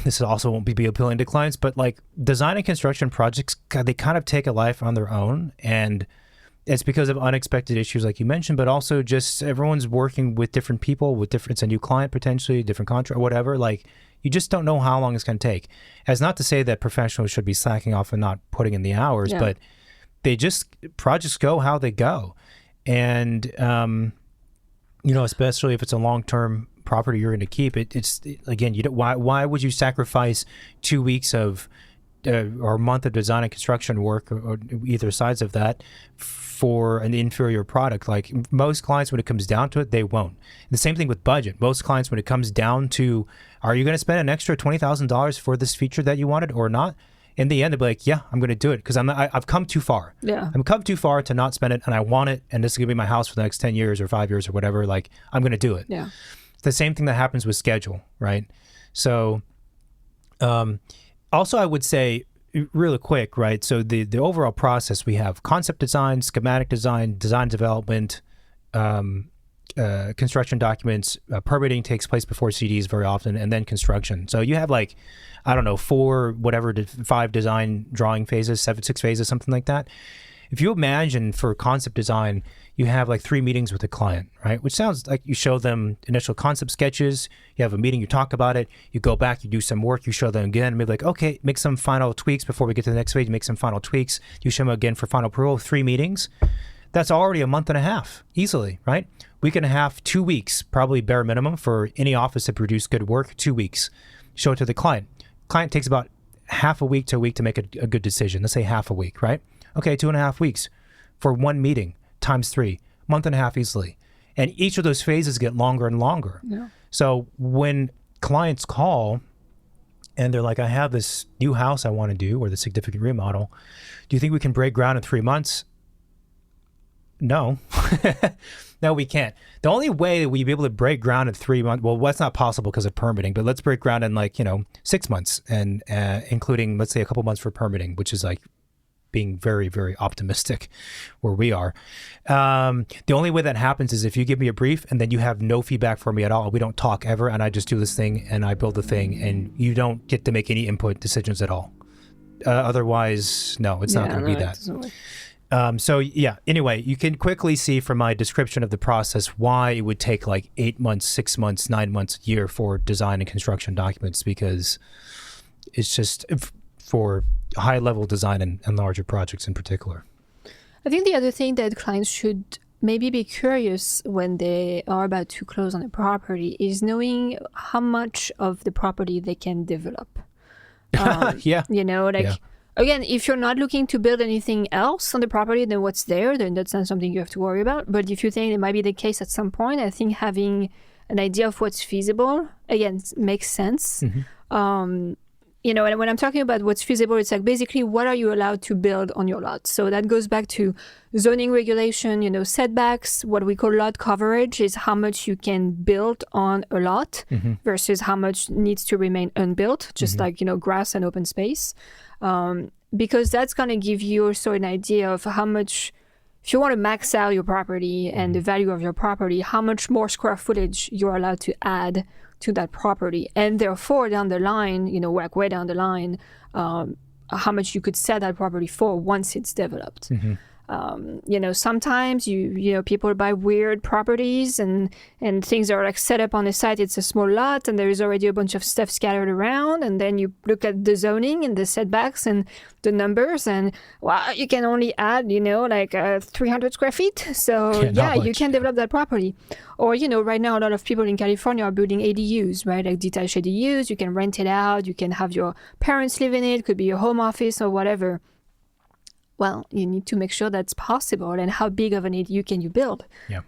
This also won't be appealing to clients, but like design and construction projects, they kind of take a life on their own. And it's because of unexpected issues like you mentioned, but also just everyone's working with different people, it's a new client potentially, different contract, whatever. Like you just don't know how long it's going to take. As not to say that professionals should be slacking off and not putting in the hours, but projects go how they go. And, especially if it's a long-term property you're going to keep, it's again, why would you sacrifice 2 weeks of or a month of design and construction work or either sides of that for an inferior product? Like most clients, when it comes down to it, they won't. The same thing with budget. Most clients, when it comes down to, are you going to spend an extra $20,000 for this feature that you wanted or not? In the end, they'll be like, yeah, I'm going to do it because I've come too far. Yeah. I've come too far to not spend it, and I want it, and this is going to be my house for the next 10 years or 5 years or whatever. Like, I'm going to do it. Yeah. The same thing that happens with schedule, right? So also I would say really quick, right? So the overall process, we have concept design, schematic design, design development, construction documents, permitting takes place before CDs very often, and then construction. So you have 5 design drawing phases, 6 phases, something like that. If you imagine for concept design, you have 3 meetings with the client, right? Which sounds like you show them initial concept sketches, you have a meeting, you talk about it, you go back, you do some work, you show them again, maybe okay, make some final tweaks before we get to the next phase, make some final tweaks, you show them again for final approval, 3 meetings. That's already a month and a half, easily, right? Week and a half, 2 weeks, probably bare minimum for any office to produce good work, 2 weeks. Show it to the client. Client takes about half a week to a week to make a good decision. Let's say half a week, right? Okay, 2.5 weeks for 1 meeting times 3, month and a half easily. And each of those phases get longer and longer. Yeah. So when clients call and they're like, I have this new house I want to do or the significant remodel, do you think we can break ground in 3 months? No. No, we can't. The only way that we'd be able to break ground in 3 months, well, that's not possible because of permitting, but let's break ground in 6 months and including, let's say, a couple months for permitting, which is being very, very optimistic where we are. The only way that happens is if you give me a brief and then you have no feedback for me at all. We don't talk ever, and I just do this thing and I build the thing, and you don't get to make any input decisions at all. Otherwise, no, it's not going to be that. Anyway, you can quickly see from my description of the process why it would take 8 months, 6 months, 9 months, a year for design and construction documents, because it's just for high-level design and larger projects in particular. I think the other thing that clients should maybe be curious when they are about to close on a property is knowing how much of the property they can develop. Yeah. Again, if you're not looking to build anything else on the property than what's there, then that's not something you have to worry about. But if you think it might be the case at some point, I think having an idea of what's feasible, again, makes sense. you know, and when I'm talking about what's feasible, it's like basically what are you allowed to build on your lot? So that goes back to zoning regulation, you know, setbacks. What we call lot coverage is how much you can build on a lot versus how much needs to remain unbuilt, just like, you know, grass and open space. Because that's going to give you also an idea of how much, if you want to max out your property and the value of your property, how much more square footage you're allowed to add to that property, and therefore down the line, you know, like way down the line, how much you could sell that property for once it's developed. You know, sometimes you know, people buy weird properties and things are like set up on the site. It's a small lot and there is already a bunch of stuff scattered around. And then you look at the zoning and the setbacks and the numbers, and well, you can only add, you know, like 300 square feet. So yeah, you can develop that property. Or, you know, right now a lot of people in California are building ADUs, right? Like detached ADUs. You can rent it out. You can have your parents live in it. It could be your home office or whatever. Well, you need to make sure that's possible, and how big of an ADU can you build? Yeah.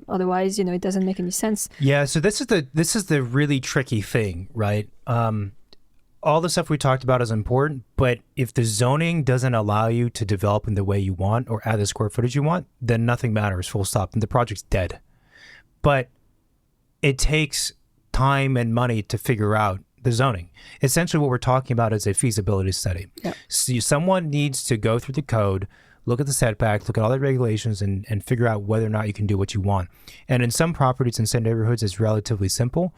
Otherwise, you know, it doesn't make any sense. Yeah. So this is the really tricky thing, right? All the stuff we talked about is important, but if the zoning doesn't allow you to develop in the way you want or add the square footage you want, then nothing matters. Full stop. And the project's dead. But it takes time and money to figure out the zoning. Essentially, what we're talking about is a feasibility study. Yep. So someone needs to go through the code, look at the setback, look at all the regulations, and figure out whether or not you can do what you want. And in some properties in some neighborhoods, it's relatively simple.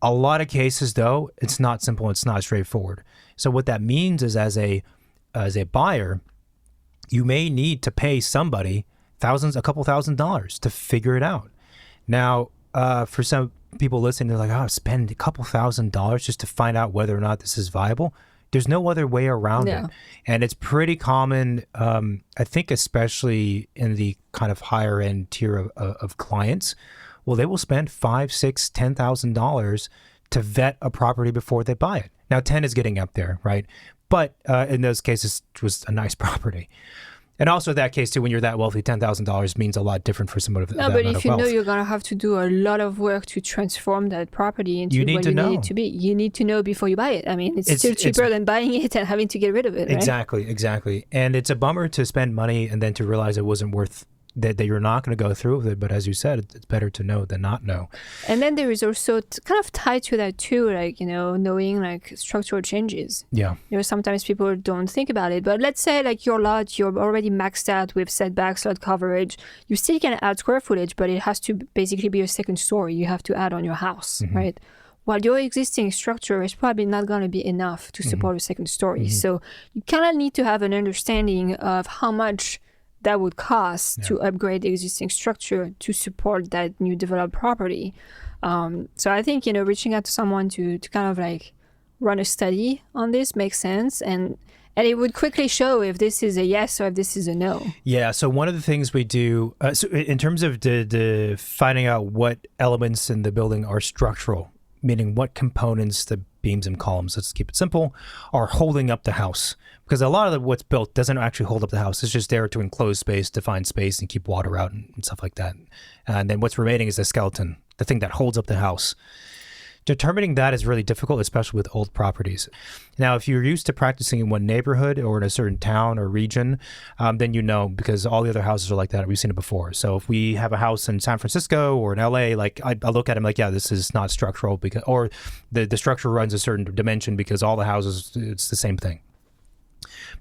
A lot of cases, though, it's not simple. It's not straightforward. So what that means is, as a buyer, you may need to pay somebody a couple $1,000s to figure it out. Now, for some people listening, they're like, oh, spend a couple $1,000s just to find out whether or not this is viable. There's no other way around it. And it's pretty common, I think, especially in the kind of higher end tier of clients. Well, they will spend $5,000, $6,000, $10,000 to vet a property before they buy it. Now, 10 is getting up there, right? But in those cases, it was a nice property. And also that case too, when you're that wealthy, $10,000 means a lot different for someone of that amount of wealth. No, but if you know you're going to have to do a lot of work to transform that property into what you need it to be, you need to know before you buy it. I mean, it's still cheaper than buying it and having to get rid of it, right? Exactly. And it's a bummer to spend money and then to realize it wasn't worth that you're not going to go through with it. But as you said, it's better to know than not know. And then there is also kind of tied to that too, like, you know, knowing like structural changes. Yeah. You know, sometimes people don't think about it, but let's say like your lot, you're already maxed out with setbacks, lot coverage. You still can add square footage, but it has to basically be a second story you have to add on your house, right? While your existing structure is probably not going to be enough to support a second story. So you kind of need to have an understanding of how much that would cost to upgrade the existing structure to support that new developed property. So I think, you know, reaching out to someone to kind of like run a study on this makes sense. And it would quickly show if this is a yes or if this is a no. Yeah. So one of the things we do, so in terms of the finding out what elements in the building are structural, meaning what components, the beams and columns, let's keep it simple, are holding up the house. Because a lot of what's built doesn't actually hold up the house. It's just there to enclose space, define space, and keep water out and stuff like that. And then what's remaining is the skeleton, the thing that holds up the house. Determining that is really difficult, especially with old properties. Now, if you're used to practicing in one neighborhood or in a certain town or region, then you know, because all the other houses are like that. We've seen it before. So if we have a house in San Francisco or in LA, like I look at them like, yeah, this is not structural, because, or the structure runs a certain dimension because all the houses, it's the same thing.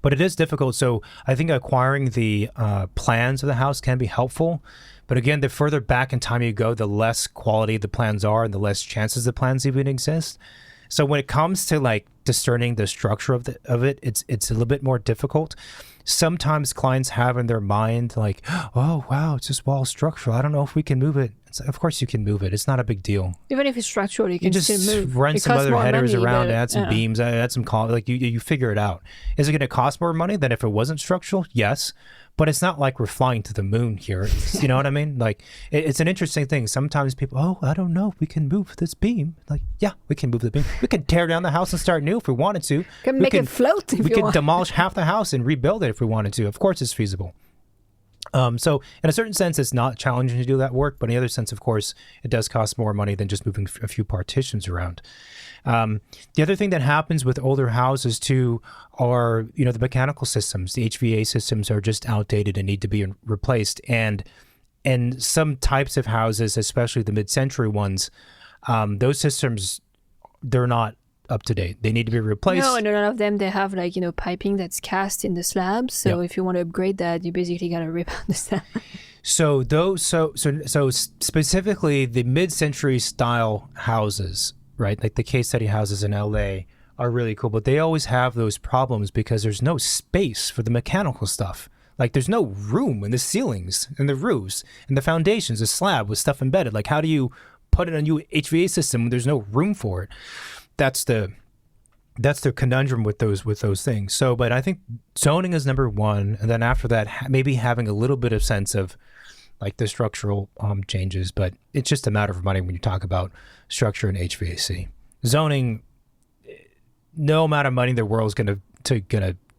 But it is difficult. So I think acquiring the plans of the house can be helpful. But again, the further back in time you go, the less quality the plans are and the less chances the plans even exist. So when it comes to like discerning the structure of it, it's a little bit more difficult. Sometimes clients have in their mind like, oh, wow, it's just wall structural. I don't know if we can move it. It's like, of course you can move it. It's not a big deal. Even if it's structural, you can just still move. Run some other headers around, add some beams, add some columns. Like you figure it out. Is it going to cost more money than if it wasn't structural? Yes. But it's not like we're flying to the moon here. You know what I mean? Like, it's an interesting thing. Sometimes people, oh, I don't know if we can move this beam. Like, yeah, we can move the beam. We could tear down the house and start new if we wanted to. Make it float if you want. We could demolish half the house and rebuild it if we wanted to. Of course it's feasible. So in a certain sense, it's not challenging to do that work, but in the other sense, of course, it does cost more money than just moving a few partitions around. The other thing that happens with older houses too are, the mechanical systems, the HVAC systems are just outdated and need to be replaced. And some types of houses, especially the mid-century ones, those systems, they're not up to date. They need to be replaced. No, and a lot of them, they have piping that's cast in the slabs. So if you want to upgrade that, you basically got to rip out the slab. So specifically the mid-century style houses, right? Like the case study houses in LA are really cool, but they always have those problems because there's no space for the mechanical stuff. Like there's no room in the ceilings and the roofs and the foundations, the slab with stuff embedded. Like how do you put in a new HVAC system when there's no room for it? That's the conundrum with those things. So, but I think zoning is number one, and then after that, maybe having a little bit of sense of like the structural changes. But it's just a matter of money when you talk about structure and HVAC. Zoning, no amount of money in the world is gonna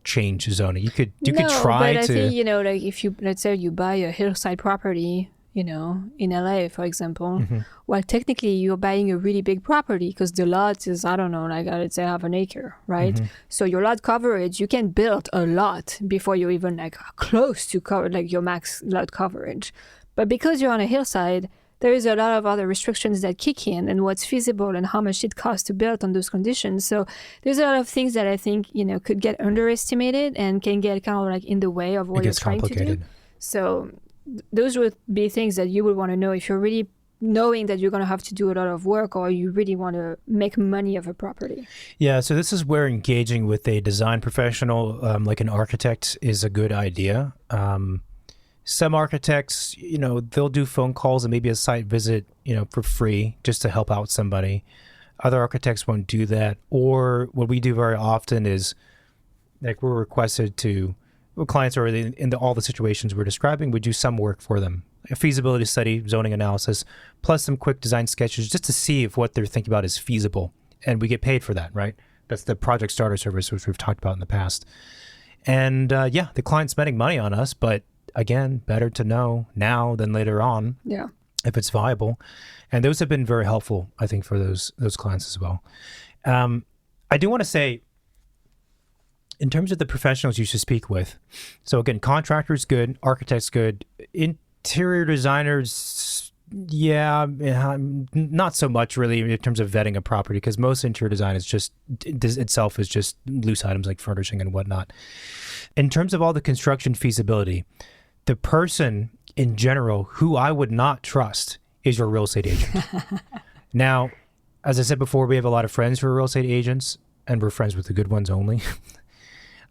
change zoning. You could try but to. I think if you, let's say you buy a hillside property, in LA, for example, well, technically you're buying a really big property because the lot is, I don't know, let's say 1/2 acre, right? So your lot coverage, you can build a lot before you're even close to cover your max lot coverage. But because you're on a hillside, there is a lot of other restrictions that kick in and what's feasible and how much it costs to build on those conditions. So there's a lot of things that I think, could get underestimated and can get kind of in the way of what you're trying to do. So those would be things that you would want to know if you're really knowing that you're going to have to do a lot of work or you really want to make money of a property. Yeah, so this is where engaging with a design professional, like an architect, is a good idea. Some architects, they'll do phone calls and maybe a site visit, for free just to help out somebody. Other architects won't do that. Or what we do very often is we're requested to, clients are in all the situations we're describing, we do some work for them. A feasibility study, zoning analysis, plus some quick design sketches just to see if what they're thinking about is feasible. And we get paid for that, right? That's the project starter service, which we've talked about in the past. And the client's spending money on us, but again, better to know now than later on if it's viable. And those have been very helpful, I think, for those clients as well. I do want to say, in terms of the professionals you should speak with, so again, contractors good, architects good, interior designers, not so much really in terms of vetting a property, because most interior design is just itself is just loose items like furnishing and whatnot. In terms of all the construction feasibility, the person in general who I would not trust is your real estate agent. Now, as I said before, we have a lot of friends who are real estate agents, and we're friends with the good ones only.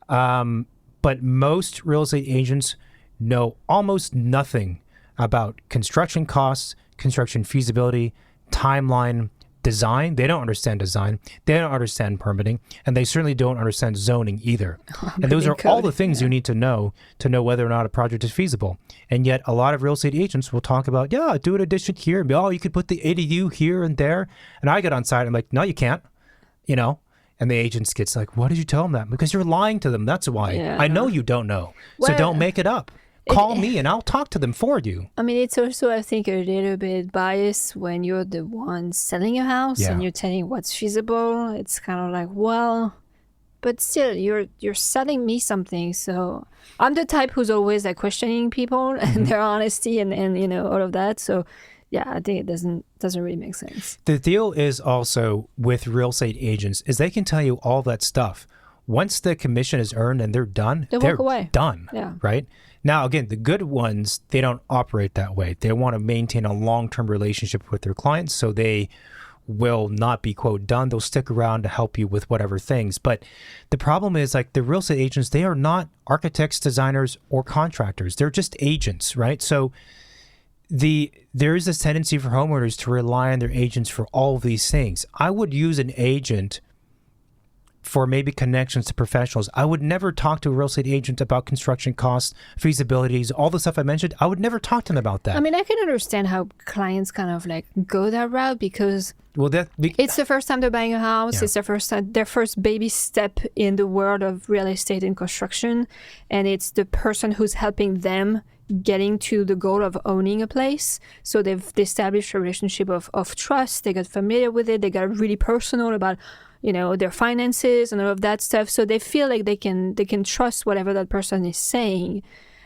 But most real estate agents know almost nothing about construction costs, construction feasibility, timeline, design. They don't understand design. They don't understand permitting, and they certainly don't understand zoning either. And those are all the things you need to know whether or not a project is feasible. And yet a lot of real estate agents will talk about, do an addition here, and you could put the ADU here and there. And I get on site, I'm like, no, you can't, And the agents gets like, why did you tell them that? Because you're lying to them. That's why. Yeah. I know you don't know. So don't make it up. Call me and I'll talk to them for you. I mean, it's also, I think, a little bit biased when you're the one selling a house and you're telling what's feasible. It's kind of like, well, but still, you're selling me something. So I'm the type who's always questioning people and their honesty and all of that. So yeah, I think it doesn't really make sense. The deal is also with real estate agents is they can tell you all that stuff. Once the commission is earned and they're done, they're walk away. Done. Yeah. Right? Now, again, the good ones, they don't operate that way. They want to maintain a long-term relationship with their clients, so they will not be, quote, done. They'll stick around to help you with whatever things. But the problem is, the real estate agents, they are not architects, designers, or contractors. They're just agents, right? So there is this tendency for homeowners to rely on their agents for all of these things. I would use an agent for maybe connections to professionals. I would never talk to a real estate agent about construction costs, feasibilities, all the stuff I mentioned. I would never talk to them about that. I mean, I can understand how clients kind of go that route because it's the first time they're buying a house. Yeah. It's their first baby step in the world of real estate and construction. And it's the person who's helping them getting to the goal of owning a place. So they've established a relationship of trust. They got familiar with it. They got really personal about, their finances and all of that stuff. So they feel like they can trust whatever that person is saying.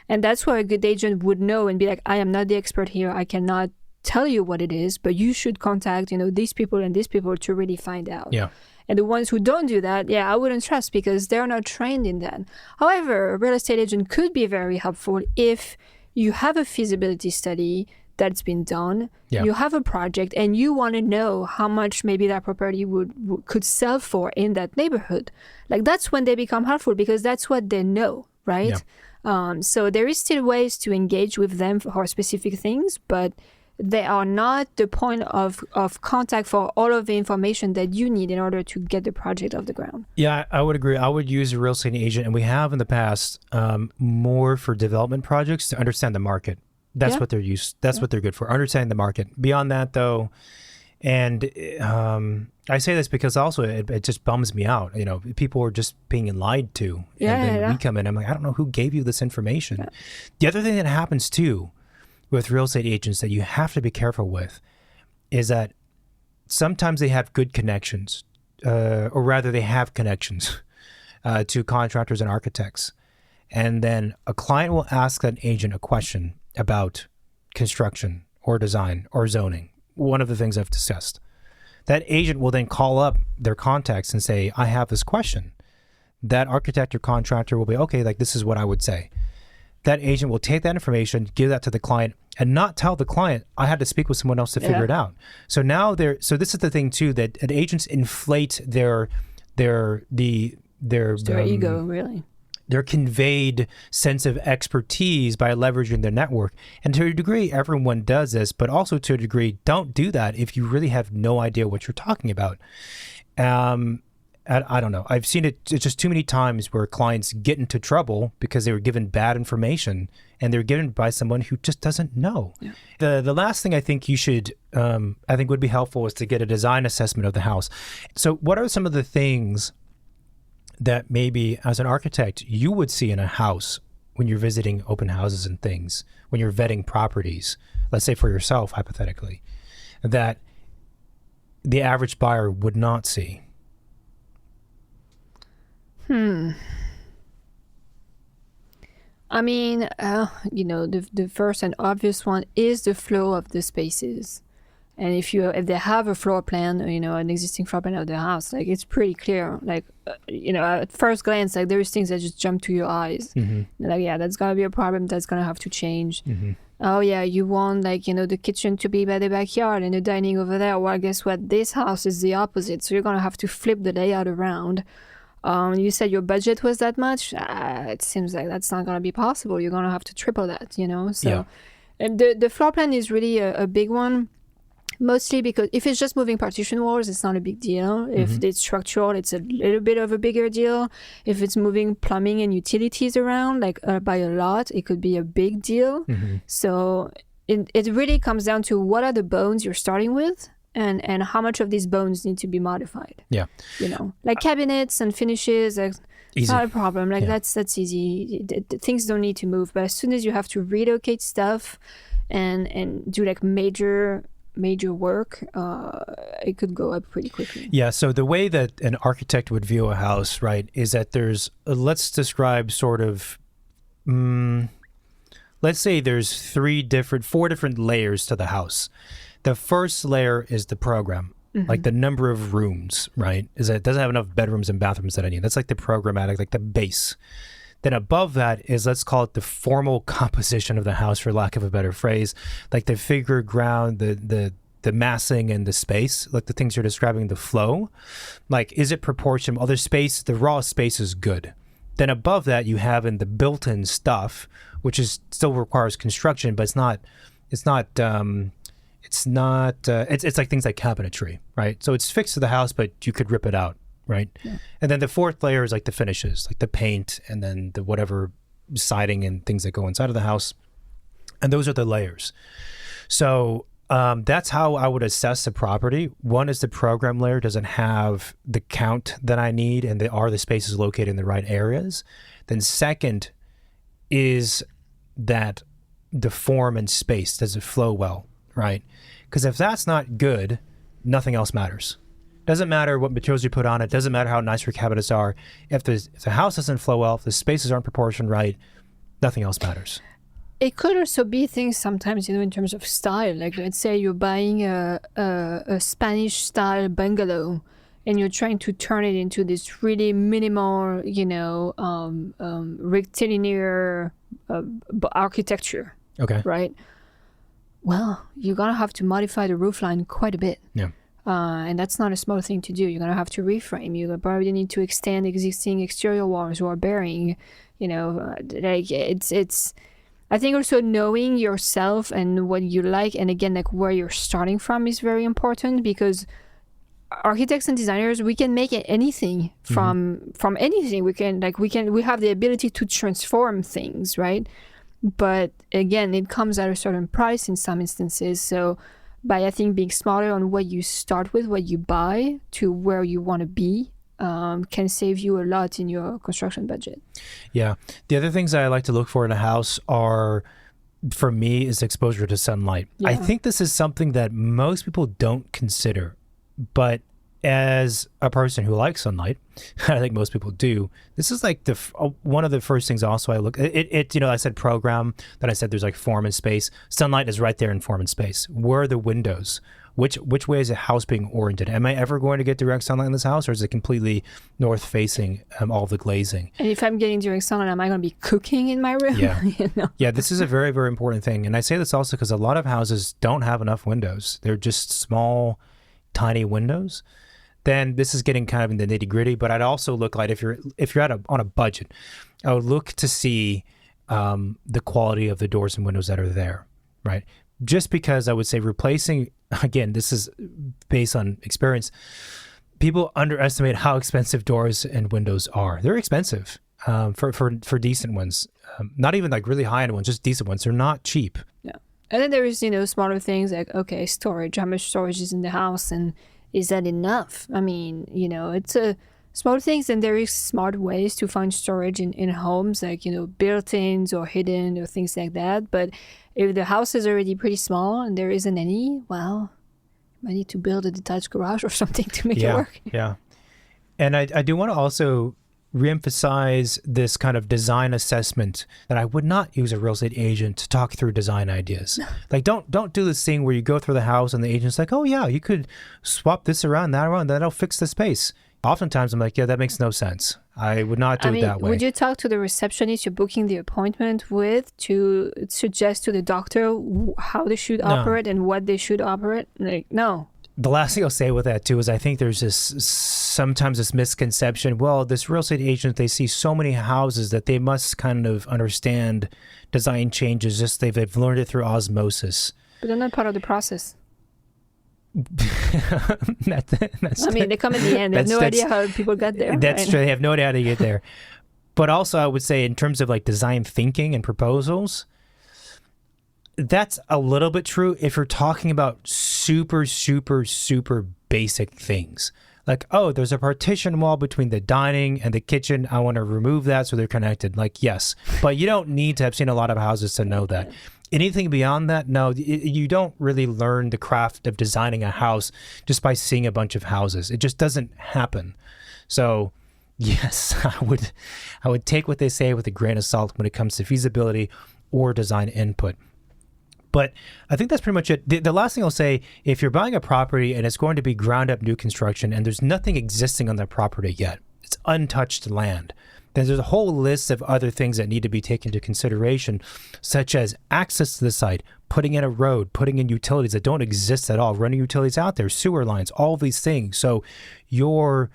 And that's where a good agent would know and be like, I am not the expert here. I cannot tell you what it is, but you should contact, these people and these people to really find out. Yeah. And the ones who don't do that, I wouldn't trust because they're not trained in that. However, a real estate agent could be very helpful if you have a feasibility study that's been done, you have a project, and you want to know how much maybe that property could sell for in that neighborhood. Like that's when they become helpful because that's what they know, right? Yeah. So there is still ways to engage with them for specific things, but they are not the point of contact for all of the information that you need in order to get the project off the ground. Yeah, I would agree. I would use a real estate agent, and we have in the past more for development projects to understand the market. That's what they're used. That's what they're good for, understanding the market. Beyond that, though, and I say this because also it just bums me out. People are just being lied to, and then we come in. I'm like, I don't know who gave you this information. Yeah. The other thing that happens too with real estate agents that you have to be careful with is that sometimes they have good connections, or rather they have connections to contractors and architects. And then a client will ask an agent a question about construction or design or zoning, one of the things I've discussed. That agent will then call up their contacts and say, I have this question. That architect or contractor will be, okay, like this is what I would say. That agent will take that information, give that to the client, and not tell the client, I had to speak with someone else to figure it out. So now so this is the thing too, that agents inflate their ego, really. Their conveyed sense of expertise by leveraging their network. And to a degree, everyone does this, but also to a degree, don't do that if you really have no idea what you're talking about. I don't know. I've seen it just too many times where clients get into trouble because they were given bad information and they're given by someone who just doesn't know. Yeah. The last thing I think you should, I think would be helpful is to get a design assessment of the house. So what are some of the things that maybe as an architect you would see in a house when you're visiting open houses and things, when you're vetting properties, let's say for yourself, hypothetically, that the average buyer would not see? I mean, the first and obvious one is the flow of the spaces. And if they have a floor plan, an existing floor plan of the house, like it's pretty clear. Like, at first glance, like there's things that just jump to your eyes. Mm-hmm. Like, that's gonna be a problem. That's gonna have to change. Mm-hmm. Oh yeah, you want the kitchen to be by the backyard and the dining over there. Well, guess what? This house is the opposite. So you're gonna have to flip the layout around. You said your budget was that much. It seems like that's not gonna be possible. You're gonna have to triple that. So, and the floor plan is really a big one. Mostly because if it's just moving partition walls, it's not a big deal. Mm-hmm. If it's structural, it's a little bit of a bigger deal. If it's moving plumbing and utilities around, like by a lot, it could be a big deal. Mm-hmm. So it really comes down to what are the bones you're starting with and how much of these bones need to be modified. Yeah. Like cabinets and finishes, it's not a problem. Like that's easy. Things don't need to move. But as soon as you have to relocate stuff and do like major work, it could go up pretty quickly. Yeah, so the way that an architect would view a house, right, is that there's, let's describe sort of, let's say there's 4 different layers to the house. The first layer is the program, like the number of rooms, right, is that it doesn't have enough bedrooms and bathrooms that I need. That's like the programmatic, like the base. Then above that is, let's call it the formal composition of the house, for lack of a better phrase, like the figure ground, the massing and the space, like the things you're describing, the flow. Like, is it proportional? Other space, the raw space is good. Then above that, you have in the built-in stuff, which is still requires construction, but it's like things like cabinetry, right? So it's fixed to the house, but you could rip it out. Right. Yeah. And then the fourth layer is like the finishes, like the paint and then the whatever siding and things that go inside of the house. And those are the layers. So that's how I would assess the property. One is the program layer. Does it have the count that I need and are the spaces located in the right areas? Then second is that the form and space? Does it flow well, right? Because if that's not good, nothing else matters. Doesn't matter what materials you put on it. Doesn't matter how nice your cabinets are. If the house doesn't flow well, if the spaces aren't proportioned right, nothing else matters. It could also be things sometimes, in terms of style. Like, let's say you're buying a Spanish style bungalow and you're trying to turn it into this really minimal, rectilinear architecture. Okay. Right? Well, you're going to have to modify the roof line quite a bit. Yeah. And that's not a small thing to do. You're going to have to reframe. You probably need to extend existing exterior walls or bearing. It's I think also knowing yourself and what you like, and again, like where you're starting from is very important, because architects and designers, we can make anything from anything. We have the ability to transform things, right? But again, it comes at a certain price in some instances. So by, I think, being smarter on what you start with, what you buy, to where you want to be, can save you a lot in your construction budget. Yeah. The other things that I like to look for in a house are, for me, is exposure to sunlight. Yeah. I think this is something that most people don't consider, but as a person who likes sunlight, I think most people do, this is like one of the first things also I look at. I said program, then I said there's like form and space. Sunlight is right there in form and space. Where are the windows? Which way is the house being oriented? Am I ever going to get direct sunlight in this house, or is it completely north facing, all of the glazing? And if I'm getting direct sunlight, am I going to be cooking in my room? Yeah. Yeah, this is a very, very important thing. And I say this also because a lot of houses don't have enough windows. They're just small, tiny windows. Then this is getting kind of in the nitty gritty. But I'd also look like, if you're on a budget, I would look to see the quality of the doors and windows that are there, right? Just because I would say replacing, again, this is based on experience, people underestimate how expensive doors and windows are. They're expensive for decent ones. Not even like really high-end ones, just decent ones. They're not cheap. Yeah. And then there is, smaller things like, okay, storage. How much storage is in the house, and is that enough? I mean, it's small things, and there is smart ways to find storage in homes, like, built-ins or hidden or things like that. But if the house is already pretty small and there isn't any, well, I need to build a detached garage or something to make it work. Yeah. And I do want to also reemphasize this kind of design assessment, that I would not use a real estate agent to talk through design ideas. Like, don't do this thing where you go through the house and the agent's like, oh yeah, you could swap this around, that around, that'll fix the space. Oftentimes I'm like, yeah, that makes no sense. I would not do it that way. Would you talk to the receptionist you're booking the appointment with to suggest to the doctor how they should operate and what they should operate? Like, no. The last thing I'll say with that too is I think there's sometimes this misconception. Well, this real estate agent, they see so many houses that they must kind of understand design changes. Just they've learned it through osmosis. But they're not part of the process. They come at the end. They have no idea how people got there. That's true. They have no idea how to get there. But also, I would say, in terms of like design thinking and proposals, that's a little bit true if you're talking about super, super, super basic things. Like, oh, there's a partition wall between the dining and the kitchen. I want to remove that so they're connected. Like, yes. But you don't need to have seen a lot of houses to know that. Anything beyond that, no, you don't really learn the craft of designing a house just by seeing a bunch of houses. It just doesn't happen. So, yes, I would take what they say with a grain of salt when it comes to feasibility or design input. But I think that's pretty much it. The last thing I'll say, if you're buying a property and it's going to be ground up new construction and there's nothing existing on that property yet, it's untouched land, then there's a whole list of other things that need to be taken into consideration, such as access to the site, putting in a road, putting in utilities that don't exist at all, running utilities out there, sewer lines, all of these things. So your,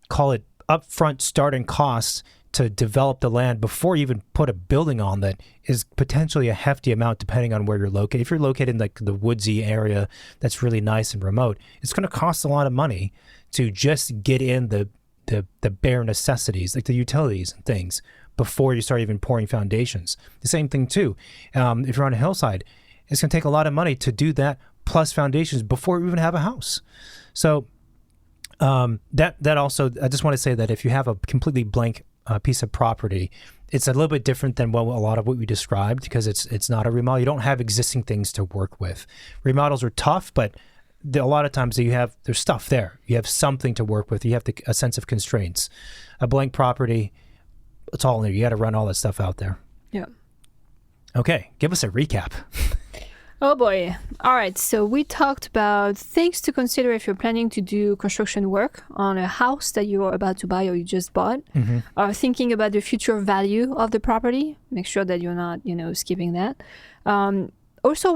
call it upfront starting costs to develop the land before you even put a building on that is potentially a hefty amount depending on where you're located. If you're located in like the woodsy area that's really nice and remote, it's going to cost a lot of money to just get in the bare necessities, like the utilities and things, before you start even pouring foundations. The same thing too. If you're on a hillside, it's going to take a lot of money to do that, plus foundations before you even have a house. So that also, I just want to say that if you have a completely blank piece of property it's a little bit different than a lot of what we described because it's not a remodel. You don't have existing things to work with. Remodels are tough, but a lot of times there's stuff there. You have something to work with. You have a sense of constraints. A blank property, it's all in there. You got to run all that stuff out there. Yeah. Okay, give us a recap. Oh boy. All right. So we talked about things to consider if you're planning to do construction work on a house that you're about to buy or you just bought. Thinking about the future value of the property. Make sure that you're not, skipping that. Also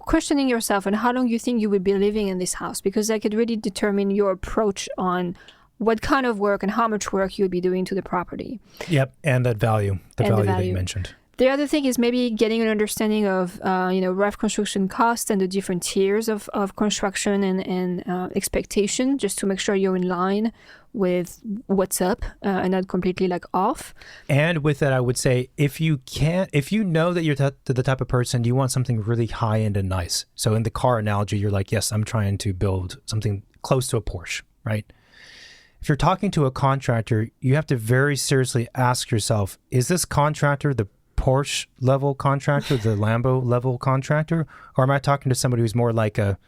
questioning yourself on how long you think you will be living in this house, because that could really determine your approach on what kind of work and how much work you'll be doing to the property. Yep. And that value, the value that you mentioned. The other thing is maybe getting an understanding of, rough construction costs and the different tiers of construction and expectation, just to make sure you're in line with what's up and not completely off. And with that, I would say if you know that you're the type of person, you want something really high end and nice. So in the car analogy, you're like, yes, I'm trying to build something close to a Porsche, right? If you're talking to a contractor, you have to very seriously ask yourself, is this contractor the Porsche level contractor, the Lambo level contractor, or am I talking to somebody who's more like a,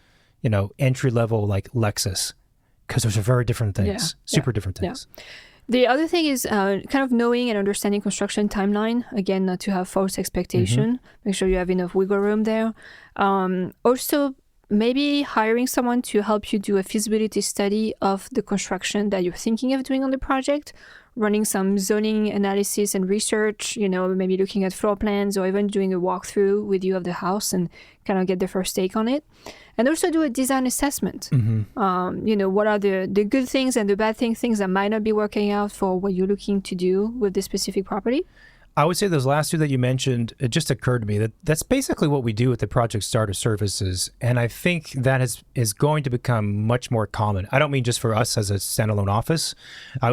entry level like Lexus? Because those are very different things, super different things. Yeah. The other thing is kind of knowing and understanding construction timeline. Again, not to have false expectation. Make sure you have enough wiggle room there. Also, maybe hiring someone to help you do a feasibility study of the construction that you're thinking of doing on the project, running some zoning analysis and research, maybe looking at floor plans or even doing a walkthrough with you of the house and kind of get the first take on it. And also do a design assessment. What are the good things and the bad things that might not be working out for what you're looking to do with this specific property. I would say those last two that you mentioned, it just occurred to me that that's basically what we do with the Project Starter services. And I think that is going to become much more common. I don't mean just for us as a standalone office.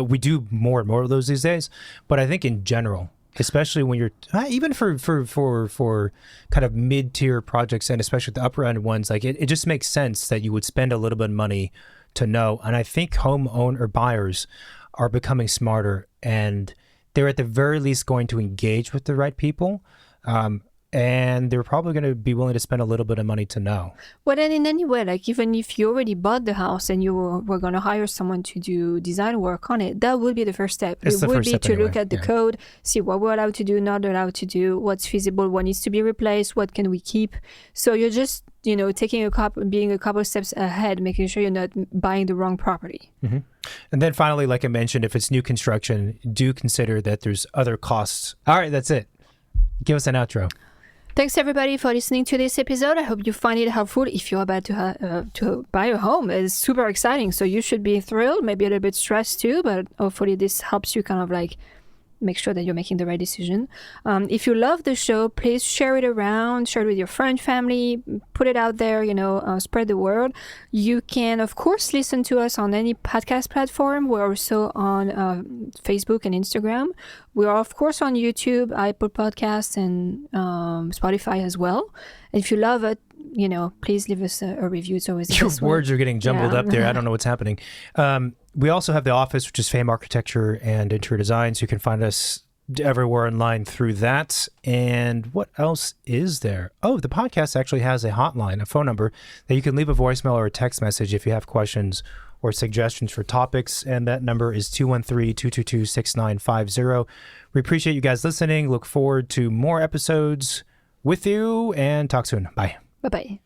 We do more and more of those these days. But I think in general, especially when you're, even for kind of mid-tier projects and especially the upper end ones, it just makes sense that you would spend a little bit of money to know. And I think homeowner buyers are becoming smarter, and they're at the very least going to engage with the right people. And they're probably going to be willing to spend a little bit of money to know. Well, then in any way, even if you already bought the house and you were going to hire someone to do design work on it, that would be the first step. It would be to look at the code, see what we're allowed to do, not allowed to do, what's feasible, what needs to be replaced, what can we keep. So you're just, being a couple steps ahead, making sure you're not buying the wrong property. And then finally, like I mentioned, if it's new construction, do consider that there's other costs. All right, that's it. Give us an outro. Thanks everybody for listening to this episode. I hope you find it helpful. If you're about to buy a home, it's super exciting. So you should be thrilled, maybe a little bit stressed too, but hopefully this helps you kind of make sure that you're making the right decision. If you love the show, please share it around, share it with your friend, family, put it out there, spread the word. You can, of course, listen to us on any podcast platform. We're also on Facebook and Instagram. We are, of course, on YouTube, Apple Podcasts, and Spotify as well. And if you love it, please leave us a review. It's always the Your best words one. are getting jumbled up there. I don't know what's happening. We also have The Office, which is Fame Architecture and Interior Design. So you can find us everywhere online through that. And what else is there? Oh, the podcast actually has a hotline, a phone number that you can leave a voicemail or a text message if you have questions or suggestions for topics. And that number is 213-222-6950. We appreciate you guys listening. Look forward to more episodes with you and talk soon. Bye. Bye-bye.